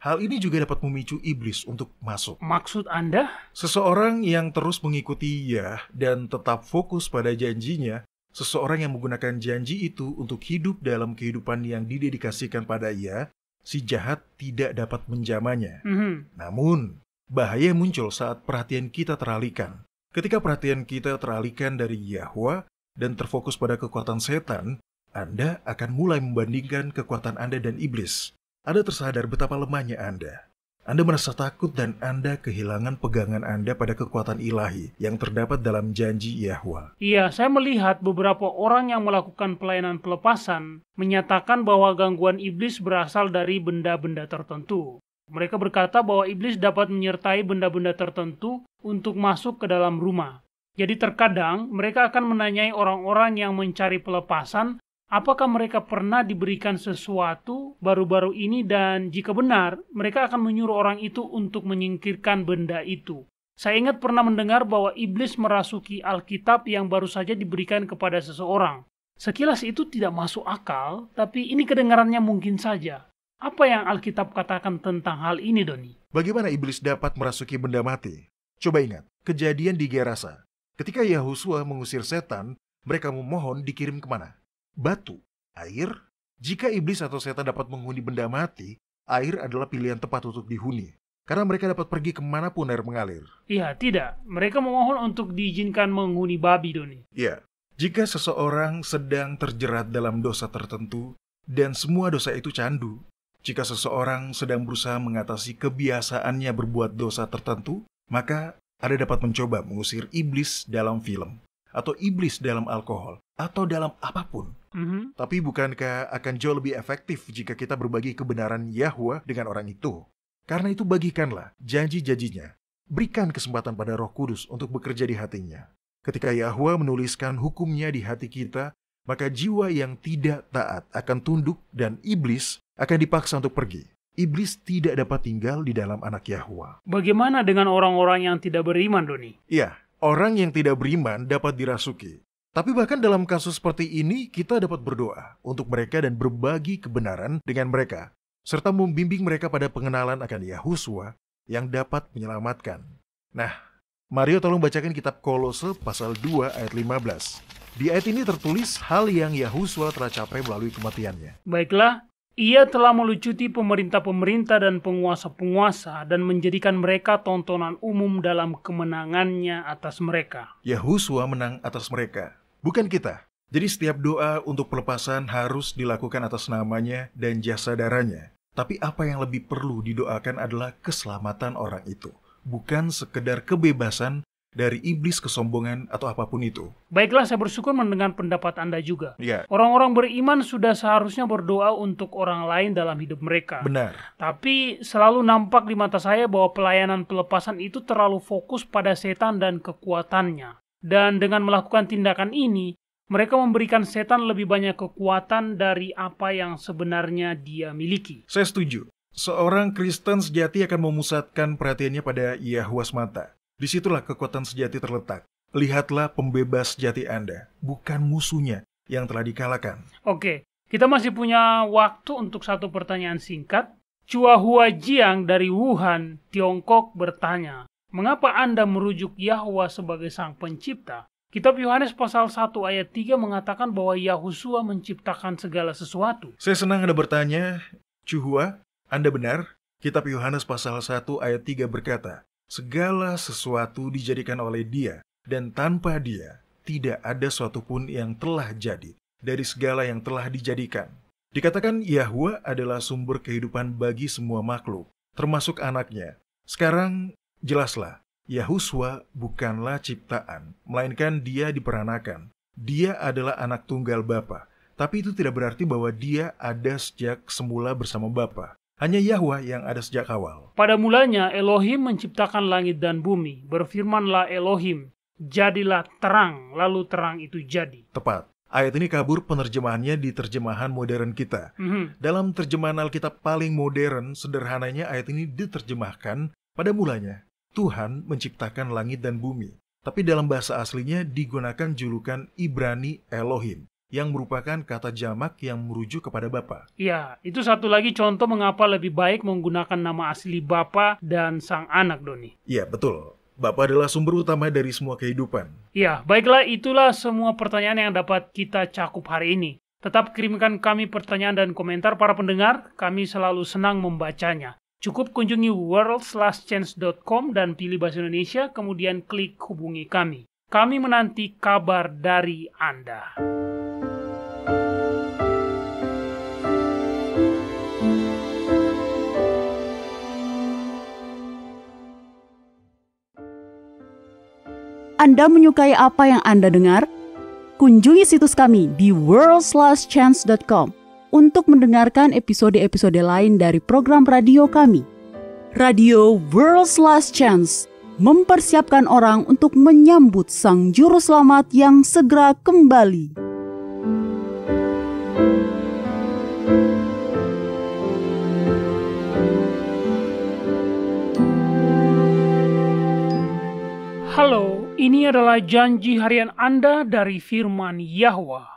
Hal ini juga dapat memicu iblis untuk masuk. Maksud Anda? Seseorang yang terus mengikuti Yah dan tetap fokus pada janjinya, seseorang yang menggunakan janji itu untuk hidup dalam kehidupan yang didedikasikan pada Yah, si jahat tidak dapat menjamahnya. Namun, bahaya muncul saat perhatian kita teralihkan. Ketika perhatian kita teralihkan dari Yahwa dan terfokus pada kekuatan setan, Anda akan mulai membandingkan kekuatan Anda dan iblis. Anda tersadar betapa lemahnya Anda. Anda merasa takut dan Anda kehilangan pegangan Anda pada kekuatan ilahi yang terdapat dalam janji Yahwa. Iya, saya melihat beberapa orang yang melakukan pelayanan pelepasan menyatakan bahwa gangguan iblis berasal dari benda-benda tertentu. Mereka berkata bahwa iblis dapat menyertai benda-benda tertentu untuk masuk ke dalam rumah. Jadi terkadang mereka akan menanyai orang-orang yang mencari pelepasan, apakah mereka pernah diberikan sesuatu baru-baru ini, dan jika benar, mereka akan menyuruh orang itu untuk menyingkirkan benda itu. Saya ingat pernah mendengar bahwa iblis merasuki Alkitab yang baru saja diberikan kepada seseorang. Sekilas itu tidak masuk akal, tapi ini kedengarannya mungkin saja. Apa yang Alkitab katakan tentang hal ini, Doni? Bagaimana iblis dapat merasuki benda mati? Coba ingat, kejadian di Gerasa. Ketika Yahusua mengusir setan, mereka memohon dikirim kemana? Batu, air. Jika iblis atau setan dapat menghuni benda mati, air adalah pilihan tepat untuk dihuni. Karena mereka dapat pergi kemanapun air mengalir. Iya, tidak. Mereka memohon untuk diizinkan menghuni babi, Doni. Iya, jika seseorang sedang terjerat dalam dosa tertentu, dan semua dosa itu candu. Jika seseorang sedang berusaha mengatasi kebiasaannya berbuat dosa tertentu, maka Anda dapat mencoba mengusir iblis dalam film, atau iblis dalam alkohol, atau dalam apapun. Tapi bukankah akan jauh lebih efektif jika kita berbagi kebenaran Yahwa dengan orang itu? Karena itu bagikanlah janji-janjinya. berikan kesempatan pada Roh Kudus untuk bekerja di hatinya. Ketika Yahwa menuliskan hukumnya di hati kita, maka jiwa yang tidak taat akan tunduk dan iblis akan dipaksa untuk pergi. Iblis tidak dapat tinggal di dalam anak Yahwa. Bagaimana dengan orang-orang yang tidak beriman, Doni? Ya, orang yang tidak beriman dapat dirasuki. Tapi bahkan dalam kasus seperti ini, kita dapat berdoa untuk mereka dan berbagi kebenaran dengan mereka, serta membimbing mereka pada pengenalan akan Yahuswa yang dapat menyelamatkan. Nah, Mario tolong bacakan kitab Kolose pasal 2 ayat 15. Di ayat ini tertulis hal yang Yahuswa telah capai melalui kematiannya. Baiklah, ia telah melucuti pemerintah-pemerintah dan penguasa-penguasa dan menjadikan mereka tontonan umum dalam kemenangannya atas mereka. Yahuswa menang atas mereka, bukan kita. Jadi setiap doa untuk pelepasan harus dilakukan atas namanya dan jasa darahnya. Tapi apa yang lebih perlu didoakan adalah keselamatan orang itu, bukan sekedar kebebasan dari iblis kesombongan atau apapun itu. Baiklah, saya bersyukur mendengar pendapat Anda juga. Ya. Orang-orang beriman sudah seharusnya berdoa untuk orang lain dalam hidup mereka. Benar. Tapi selalu nampak di mata saya bahwa pelayanan pelepasan itu terlalu fokus pada setan dan kekuatannya. Dan dengan melakukan tindakan ini, mereka memberikan setan lebih banyak kekuatan dari apa yang sebenarnya dia miliki. Saya setuju. Seorang Kristen sejati akan memusatkan perhatiannya pada Yahwa semata. Disitulah kekuatan sejati terletak. Lihatlah pembebas sejati Anda, bukan musuhnya yang telah dikalahkan. Oke, kita masih punya waktu untuk satu pertanyaan singkat. Chua Hua Jiang dari Wuhan, Tiongkok bertanya, mengapa Anda merujuk Yahwa sebagai sang pencipta? Kitab Yohanes pasal 1 ayat 3 mengatakan bahwa Yahusua menciptakan segala sesuatu. Saya senang Anda bertanya, Chuhua, Anda benar. Kitab Yohanes pasal 1 ayat 3 berkata, segala sesuatu dijadikan oleh Dia, dan tanpa Dia tidak ada suatu pun yang telah jadi dari segala yang telah dijadikan. Dikatakan Yahwa adalah sumber kehidupan bagi semua makhluk, termasuk anaknya. Sekarang jelaslah, Yahuswa bukanlah ciptaan, melainkan Dia diperanakan. Dia adalah anak tunggal Bapa, tapi itu tidak berarti bahwa Dia ada sejak semula bersama Bapa. Hanya Yahwa yang ada sejak awal. Pada mulanya Elohim menciptakan langit dan bumi. Berfirmanlah Elohim, jadilah terang, lalu terang itu jadi. Tepat. Ayat ini kabur penerjemahannya di terjemahan modern kita. Dalam terjemahan Alkitab paling modern, sederhananya ayat ini diterjemahkan, pada mulanya Tuhan menciptakan langit dan bumi. Tapi dalam bahasa aslinya digunakan julukan Ibrani Elohim, yang merupakan kata jamak yang merujuk kepada Bapa. Ya, itu satu lagi contoh mengapa lebih baik menggunakan nama asli Bapa dan Sang Anak, Doni. Ya, betul. Bapa adalah sumber utama dari semua kehidupan. Ya, baiklah, itulah semua pertanyaan yang dapat kita cakup hari ini. Tetap kirimkan kami pertanyaan dan komentar para pendengar, kami selalu senang membacanya. Cukup kunjungi worldslastchance.com dan pilih bahasa Indonesia, kemudian klik hubungi kami. Kami menanti kabar dari Anda. Anda menyukai apa yang Anda dengar? Kunjungi situs kami di worldslastchance.com untuk mendengarkan episode-episode lain dari program radio kami. Radio World's Last Chance mempersiapkan orang untuk menyambut Sang Juru Selamat yang segera kembali. Halo, ini adalah janji harian Anda dari firman Yahwa.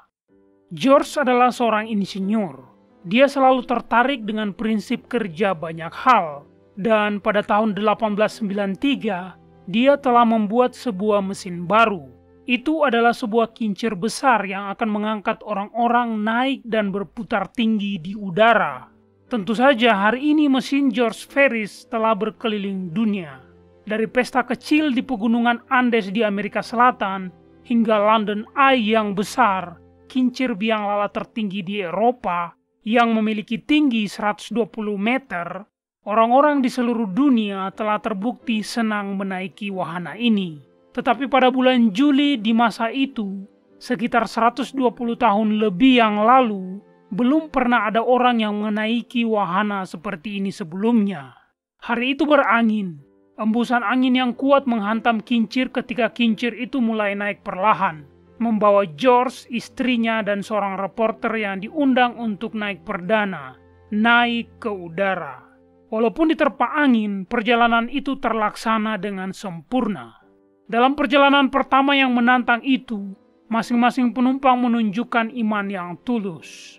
George adalah seorang insinyur. Dia selalu tertarik dengan prinsip kerja banyak hal. Dan pada tahun 1893, dia telah membuat sebuah mesin baru. Itu adalah sebuah kincir besar yang akan mengangkat orang-orang naik dan berputar tinggi di udara. Tentu saja hari ini mesin George Ferris telah berkeliling dunia. Dari pesta kecil di pegunungan Andes di Amerika Selatan hingga London Eye yang besar, kincir biang lala tertinggi di Eropa yang memiliki tinggi 120 meter, orang-orang di seluruh dunia telah terbukti senang menaiki wahana ini. Tetapi pada bulan Juli di masa itu, sekitar 120 tahun lebih yang lalu, belum pernah ada orang yang menaiki wahana seperti ini sebelumnya. Hari itu berangin. Embusan angin yang kuat menghantam kincir ketika kincir itu mulai naik perlahan, membawa George, istrinya, dan seorang reporter yang diundang untuk naik perdana, naik ke udara. Walaupun diterpa angin, perjalanan itu terlaksana dengan sempurna. Dalam perjalanan pertama yang menantang itu, masing-masing penumpang menunjukkan iman yang tulus.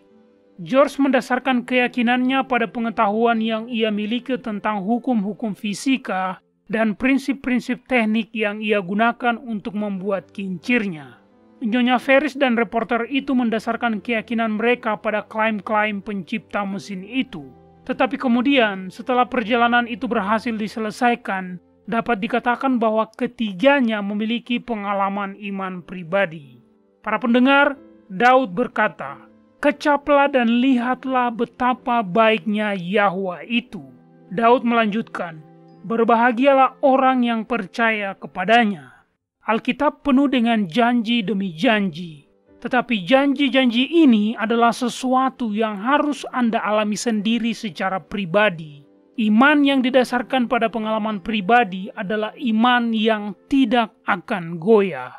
George mendasarkan keyakinannya pada pengetahuan yang ia miliki tentang hukum-hukum fisika dan prinsip-prinsip teknik yang ia gunakan untuk membuat kincirnya. Nyonya Ferris dan reporter itu mendasarkan keyakinan mereka pada klaim-klaim pencipta mesin itu. Tetapi kemudian, setelah perjalanan itu berhasil diselesaikan, dapat dikatakan bahwa ketiganya memiliki pengalaman iman pribadi. Para pendengar, Daud berkata, "Kecaplah dan lihatlah betapa baiknya Yahwa itu." Daud melanjutkan, "Berbahagialah orang yang percaya kepadanya." Alkitab penuh dengan janji demi janji. Tetapi janji-janji ini adalah sesuatu yang harus Anda alami sendiri secara pribadi. Iman yang didasarkan pada pengalaman pribadi adalah iman yang tidak akan goyah.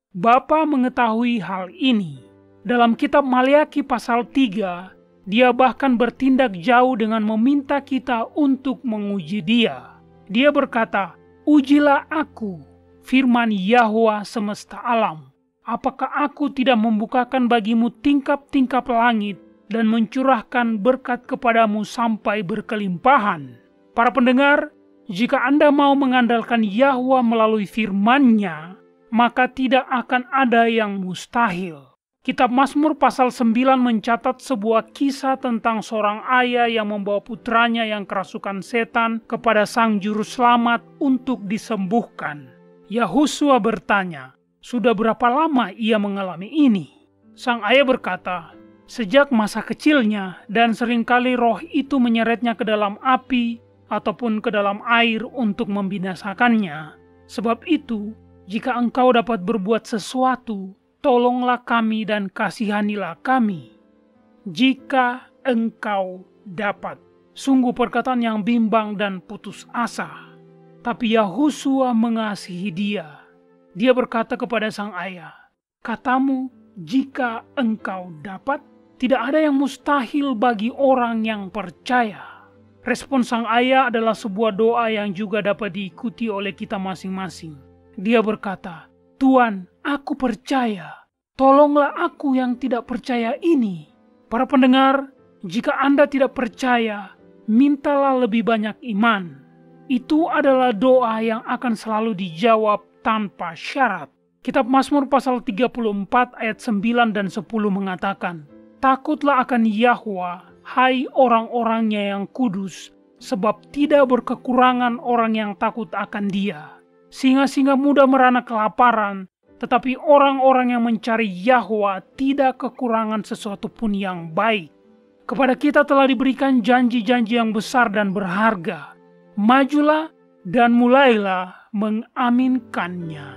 Bapa mengetahui hal ini. Dalam kitab Maleakhi pasal 3, dia bahkan bertindak jauh dengan meminta kita untuk menguji dia. Dia berkata, "Ujilah aku, firman Yahwa semesta alam. Apakah aku tidak membukakan bagimu tingkap-tingkap langit dan mencurahkan berkat kepadamu sampai berkelimpahan?" Para pendengar, jika Anda mau mengandalkan Yahwa melalui firman-Nya, maka tidak akan ada yang mustahil. Kitab Mazmur pasal 9 mencatat sebuah kisah tentang seorang ayah yang membawa putranya yang kerasukan setan kepada sang juru selamat untuk disembuhkan. Yahusua bertanya, "Sudah berapa lama ia mengalami ini?" Sang ayah berkata, "Sejak masa kecilnya, dan seringkali roh itu menyeretnya ke dalam api ataupun ke dalam air untuk membinasakannya. Sebab itu, jika engkau dapat berbuat sesuatu, tolonglah kami dan kasihanilah kami. Jika engkau dapat." Sungguh perkataan yang bimbang dan putus asa. Tapi Yahusua mengasihi dia. Dia berkata kepada sang ayah, "Katamu, jika engkau dapat, tidak ada yang mustahil bagi orang yang percaya." Respon sang ayah adalah sebuah doa yang juga dapat diikuti oleh kita masing-masing. Dia berkata, "Tuhan, aku percaya. Tolonglah aku yang tidak percaya ini." Para pendengar, jika Anda tidak percaya, mintalah lebih banyak iman. Itu adalah doa yang akan selalu dijawab tanpa syarat. Kitab Mazmur pasal 34 ayat 9 dan 10 mengatakan, "Takutlah akan Yahwa, hai orang-orangnya yang kudus, sebab tidak berkekurangan orang yang takut akan Dia. Singa-singa muda merana kelaparan, tetapi orang-orang yang mencari Yahwa tidak kekurangan sesuatu pun yang baik." Kepada kita telah diberikan janji-janji yang besar dan berharga. Majulah dan mulailah mengaminkannya.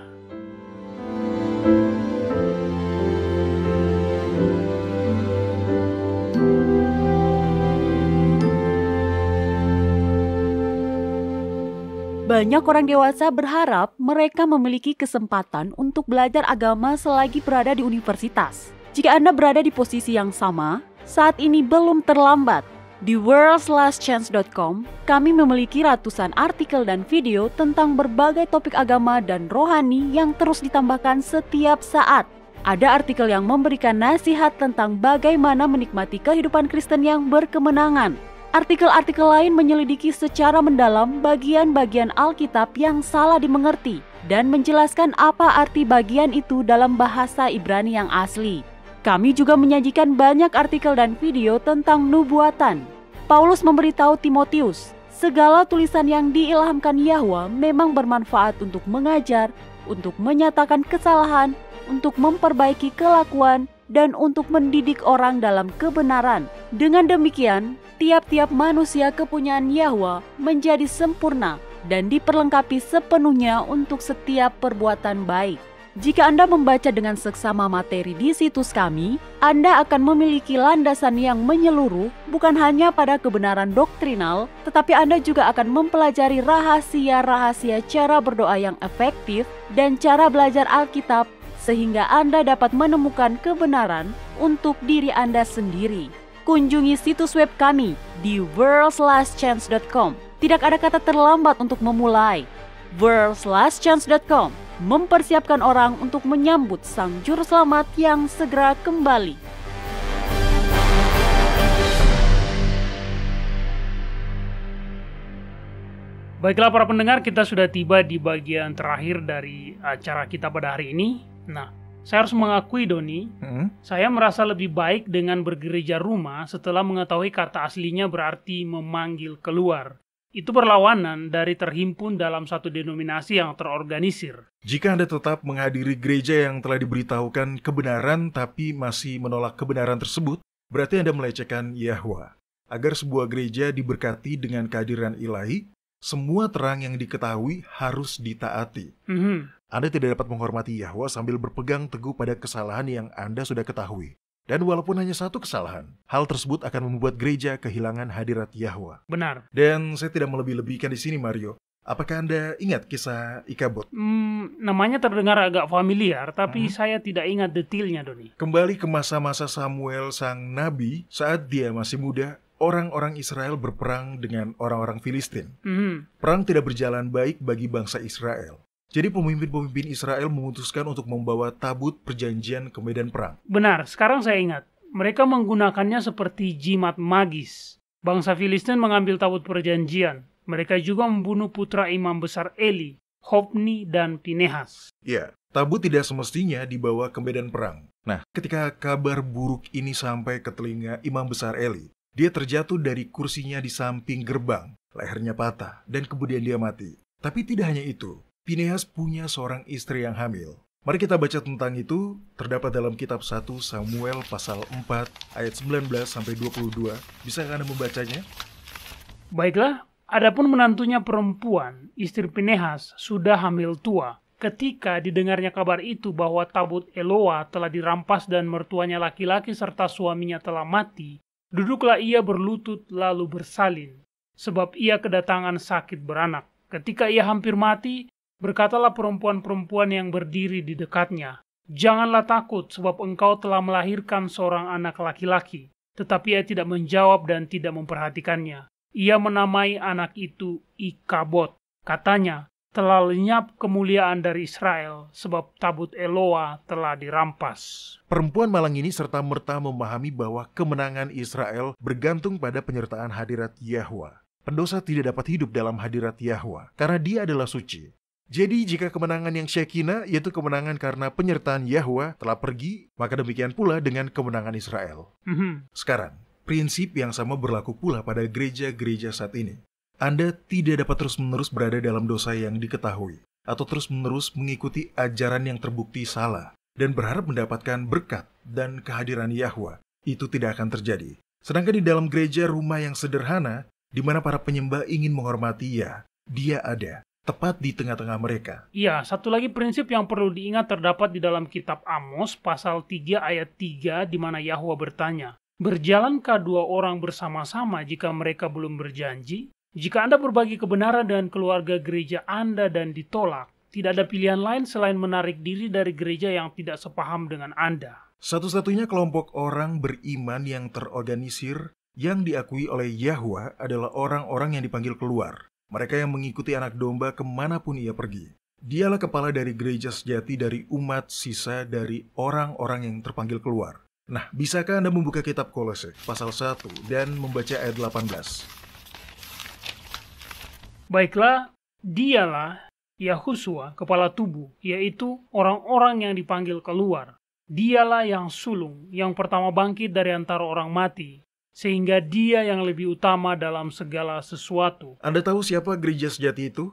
Banyak orang dewasa berharap mereka memiliki kesempatan untuk belajar agama selagi berada di universitas. Jika Anda berada di posisi yang sama, saat ini belum terlambat. Di worldslastchance.com, kami memiliki ratusan artikel dan video tentang berbagai topik agama dan rohani yang terus ditambahkan setiap saat. Ada artikel yang memberikan nasihat tentang bagaimana menikmati kehidupan Kristen yang berkemenangan. Artikel-artikel lain menyelidiki secara mendalam bagian-bagian Alkitab yang salah dimengerti dan menjelaskan apa arti bagian itu dalam bahasa Ibrani yang asli. Kami juga menyajikan banyak artikel dan video tentang nubuatan. Paulus memberitahu Timotius, segala tulisan yang diilhamkan Yahwa memang bermanfaat untuk mengajar, untuk menyatakan kesalahan, untuk memperbaiki kelakuan, dan untuk mendidik orang dalam kebenaran. Dengan demikian, tiap-tiap manusia kepunyaan Yahwa menjadi sempurna dan diperlengkapi sepenuhnya untuk setiap perbuatan baik. Jika Anda membaca dengan seksama materi di situs kami, Anda akan memiliki landasan yang menyeluruh bukan hanya pada kebenaran doktrinal, tetapi Anda juga akan mempelajari rahasia-rahasia cara berdoa yang efektif dan cara belajar Alkitab sehingga Anda dapat menemukan kebenaran untuk diri Anda sendiri. Kunjungi situs web kami di worldslastchance.com. Tidak ada kata terlambat untuk memulai. worldslastchance.com mempersiapkan orang untuk menyambut Sang Juru Selamat yang segera kembali. Baiklah para pendengar, kita sudah tiba di bagian terakhir dari acara kita pada hari ini. Nah, saya harus mengakui Doni, saya merasa lebih baik dengan bergereja rumah setelah mengetahui kata aslinya berarti memanggil keluar. Itu berlawanan dari terhimpun dalam satu denominasi yang terorganisir. Jika Anda tetap menghadiri gereja yang telah diberitahukan kebenaran tapi masih menolak kebenaran tersebut, berarti Anda melecehkan Yahwa. Agar sebuah gereja diberkati dengan kehadiran ilahi, semua terang yang diketahui harus ditaati. Anda tidak dapat menghormati Yahwa sambil berpegang teguh pada kesalahan yang Anda sudah ketahui. Dan walaupun hanya satu kesalahan, hal tersebut akan membuat gereja kehilangan hadirat Yahwa. Benar. Dan saya tidak melebih-lebihkan di sini, Mario. Apakah Anda ingat kisah Ikabod? Namanya terdengar agak familiar, tapi saya tidak ingat detailnya, Doni. Kembali ke masa-masa Samuel sang nabi, saat dia masih muda, orang-orang Israel berperang dengan orang-orang Filistin. Perang tidak berjalan baik bagi bangsa Israel. Jadi pemimpin-pemimpin Israel memutuskan untuk membawa tabut perjanjian ke medan perang. Benar, sekarang saya ingat. Mereka menggunakannya seperti jimat magis. Bangsa Filistin mengambil tabut perjanjian. Mereka juga membunuh putra imam besar Eli, Hofni dan Pinehas. Ya, tabut tidak semestinya dibawa ke medan perang. Nah, ketika kabar buruk ini sampai ke telinga imam besar Eli, dia terjatuh dari kursinya di samping gerbang, lehernya patah, dan kemudian dia mati. Tapi tidak hanya itu. Pinehas punya seorang istri yang hamil. Mari kita baca tentang itu, terdapat dalam kitab 1 Samuel pasal 4 ayat 19-22. Bisakah Anda membacanya? Baiklah, adapun menantunya perempuan, istri Pinehas, sudah hamil tua. Ketika didengarnya kabar itu bahwa tabut Eloa telah dirampas dan mertuanya laki-laki serta suaminya telah mati, duduklah ia berlutut lalu bersalin, sebab ia kedatangan sakit beranak. Ketika ia hampir mati, berkatalah perempuan-perempuan yang berdiri di dekatnya, "Janganlah takut, sebab engkau telah melahirkan seorang anak laki-laki." Tetapi ia tidak menjawab dan tidak memperhatikannya. Ia menamai anak itu Ikabod. Katanya, telah lenyap kemuliaan dari Israel, sebab tabut Eloa telah dirampas. Perempuan malang ini serta-merta memahami bahwa kemenangan Israel bergantung pada penyertaan hadirat Yahwa. Pendosa tidak dapat hidup dalam hadirat Yahwa, karena dia adalah suci. Jadi jika kemenangan yang Shekinah, yaitu kemenangan karena penyertaan Yahwa telah pergi, maka demikian pula dengan kemenangan Israel. Sekarang, prinsip yang sama berlaku pula pada gereja-gereja saat ini. Anda tidak dapat terus-menerus berada dalam dosa yang diketahui, atau terus-menerus mengikuti ajaran yang terbukti salah, dan berharap mendapatkan berkat dan kehadiran Yahwa. Itu tidak akan terjadi. Sedangkan di dalam gereja rumah yang sederhana, di mana para penyembah ingin menghormati dia ada, tepat di tengah-tengah mereka. Iya, satu lagi prinsip yang perlu diingat terdapat di dalam kitab Amos pasal 3 ayat 3 di mana Yahwa bertanya, "Berjalankah dua orang bersama-sama jika mereka belum berjanji? Jika Anda berbagi kebenaran dengan keluarga gereja Anda dan ditolak, tidak ada pilihan lain selain menarik diri dari gereja yang tidak sepaham dengan Anda." Satu-satunya kelompok orang beriman yang terorganisir yang diakui oleh Yahwa adalah orang-orang yang dipanggil keluar. Mereka yang mengikuti anak domba kemanapun ia pergi. Dialah kepala dari gereja sejati dari umat sisa dari orang-orang yang terpanggil keluar. Nah, bisakah Anda membuka kitab Kolose pasal 1 dan membaca ayat 18? Baiklah, dialah Yahusua, kepala tubuh, yaitu orang-orang yang dipanggil keluar. Dialah yang sulung, yang pertama bangkit dari antara orang mati, sehingga dia yang lebih utama dalam segala sesuatu. Anda tahu siapa gereja sejati itu?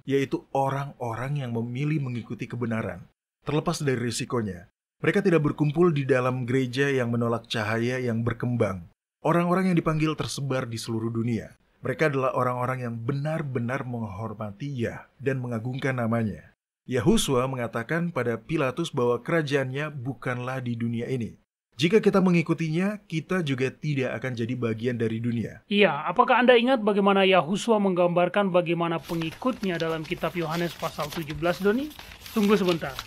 Yaitu orang-orang yang memilih mengikuti kebenaran, terlepas dari risikonya. Mereka tidak berkumpul di dalam gereja yang menolak cahaya yang berkembang. Orang-orang yang dipanggil tersebar di seluruh dunia. Mereka adalah orang-orang yang benar-benar menghormati Yah dan mengagungkan namanya. Yahusua mengatakan pada Pilatus bahwa kerajaannya bukanlah di dunia ini. Jika kita mengikutinya, kita juga tidak akan jadi bagian dari dunia. Iya, apakah Anda ingat bagaimana Yahusua menggambarkan bagaimana pengikutnya dalam kitab Yohanes pasal 17, Doni? Tunggu sebentar.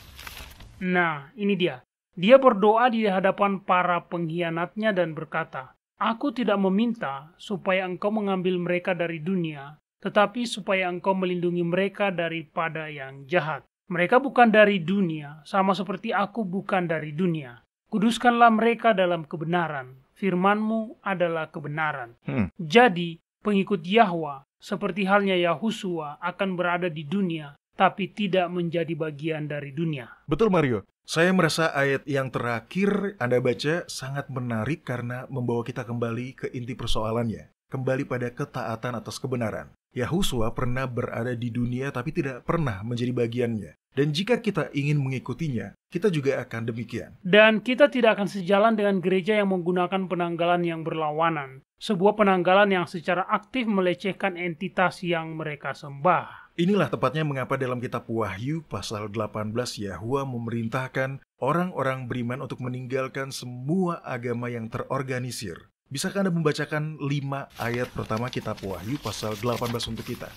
Nah, ini dia. Dia berdoa di hadapan para pengkhianatnya dan berkata, "Aku tidak meminta supaya engkau mengambil mereka dari dunia, tetapi supaya engkau melindungi mereka daripada yang jahat. Mereka bukan dari dunia, sama seperti aku bukan dari dunia. Kuduskanlah mereka dalam kebenaran. Firman-Mu adalah kebenaran." Jadi, pengikut Yahwa, seperti halnya Yahusua, akan berada di dunia, tapi tidak menjadi bagian dari dunia. Betul, Mario. Saya merasa ayat yang terakhir Anda baca sangat menarik karena membawa kita kembali ke inti persoalannya. Kembali pada ketaatan atas kebenaran. Yahusua pernah berada di dunia tapi tidak pernah menjadi bagiannya. Dan jika kita ingin mengikutinya, kita juga akan demikian. Dan kita tidak akan sejalan dengan gereja yang menggunakan penanggalan yang berlawanan. Sebuah penanggalan yang secara aktif melecehkan entitas yang mereka sembah. Inilah tepatnya mengapa dalam kitab Wahyu pasal 18 Yahwa memerintahkan orang-orang beriman untuk meninggalkan semua agama yang terorganisir. Bisakah Anda membacakan 5 ayat pertama kitab Wahyu pasal 18 untuk kita?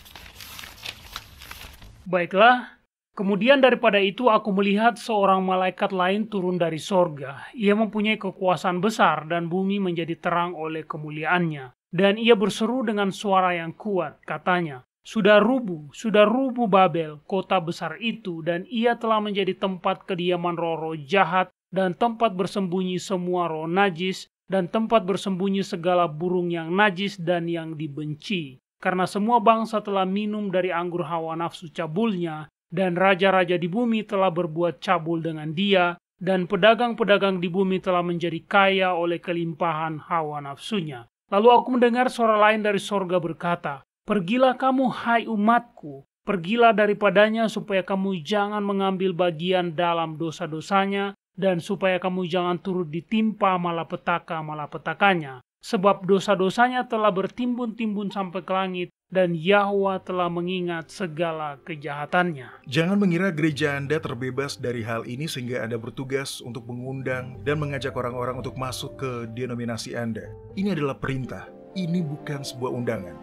Baiklah. Kemudian daripada itu aku melihat seorang malaikat lain turun dari sorga. Ia mempunyai kekuasaan besar dan bumi menjadi terang oleh kemuliaannya. Dan ia berseru dengan suara yang kuat, katanya, sudah rubuh Babel, kota besar itu, dan ia telah menjadi tempat kediaman roh-roh jahat dan tempat bersembunyi semua roh najis dan tempat bersembunyi segala burung yang najis dan yang dibenci. Karena semua bangsa telah minum dari anggur hawa nafsu cabulnya, dan raja-raja di bumi telah berbuat cabul dengan dia, dan pedagang-pedagang di bumi telah menjadi kaya oleh kelimpahan hawa nafsunya. Lalu aku mendengar suara lain dari sorga berkata, "Pergilah kamu, hai umatku, pergilah daripadanya supaya kamu jangan mengambil bagian dalam dosa-dosanya, dan supaya kamu jangan turut ditimpa malapetaka-malapetakanya. Sebab dosa-dosanya telah bertimbun-timbun sampai ke langit, dan Yahwa telah mengingat segala kejahatannya." Jangan mengira gereja Anda terbebas dari hal ini sehingga Anda bertugas untuk mengundang dan mengajak orang-orang untuk masuk ke denominasi Anda. Ini adalah perintah. Ini bukan sebuah undangan.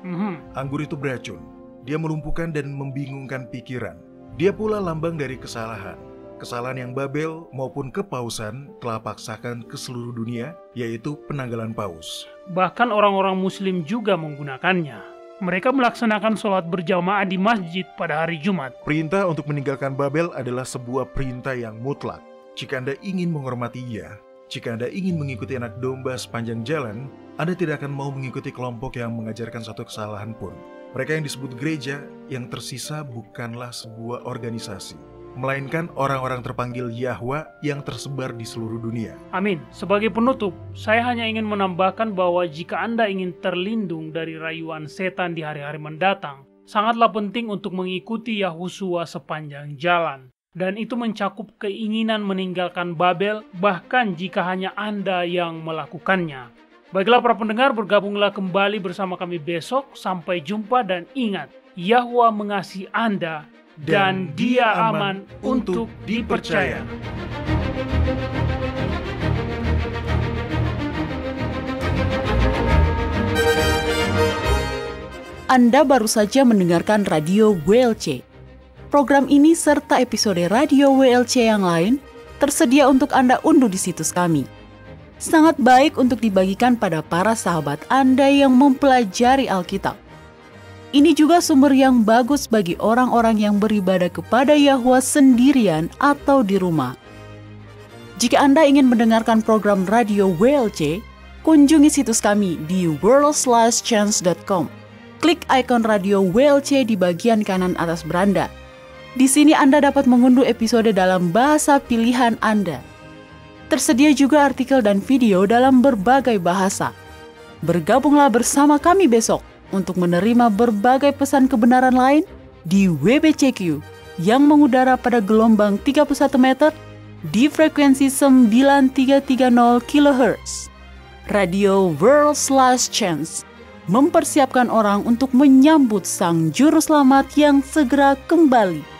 Anggur itu beracun. Dia melumpuhkan dan membingungkan pikiran. Dia pula lambang dari kesalahan. Kesalahan yang Babel maupun kepausan telah paksakan ke seluruh dunia, yaitu penanggalan paus. Bahkan orang-orang muslim juga menggunakannya. Mereka melaksanakan sholat berjamaah di masjid pada hari Jumat. Perintah untuk meninggalkan Babel adalah sebuah perintah yang mutlak. Jika Anda ingin menghormatinya, jika Anda ingin mengikuti anak domba sepanjang jalan, Anda tidak akan mau mengikuti kelompok yang mengajarkan satu kesalahan pun. Mereka yang disebut gereja yang tersisa bukanlah sebuah organisasi, melainkan orang-orang terpanggil Yahwa yang tersebar di seluruh dunia. Amin. Sebagai penutup, saya hanya ingin menambahkan bahwa jika Anda ingin terlindung dari rayuan setan di hari-hari mendatang, sangatlah penting untuk mengikuti Yahusua sepanjang jalan. Dan itu mencakup keinginan meninggalkan Babel, bahkan jika hanya Anda yang melakukannya. Baiklah para pendengar, bergabunglah kembali bersama kami besok. Sampai jumpa dan ingat, Yahwa mengasihi Anda, dan Dia aman untuk dipercaya. Anda baru saja mendengarkan Radio WLC. Program ini serta episode Radio WLC yang lain tersedia untuk Anda unduh di situs kami. Sangat baik untuk dibagikan pada para sahabat Anda yang mempelajari Alkitab. Ini juga sumber yang bagus bagi orang-orang yang beribadah kepada Yahwa sendirian atau di rumah. Jika Anda ingin mendengarkan program Radio WLC, kunjungi situs kami di world/chance.com. Klik ikon Radio WLC di bagian kanan atas beranda. Di sini Anda dapat mengunduh episode dalam bahasa pilihan Anda. Tersedia juga artikel dan video dalam berbagai bahasa. Bergabunglah bersama kami besok untuk menerima berbagai pesan kebenaran lain di WBCQ yang mengudara pada gelombang 31 meter di frekuensi 9330 kHz. Radio World/Chance mempersiapkan orang untuk menyambut Sang Juru Selamat yang segera kembali.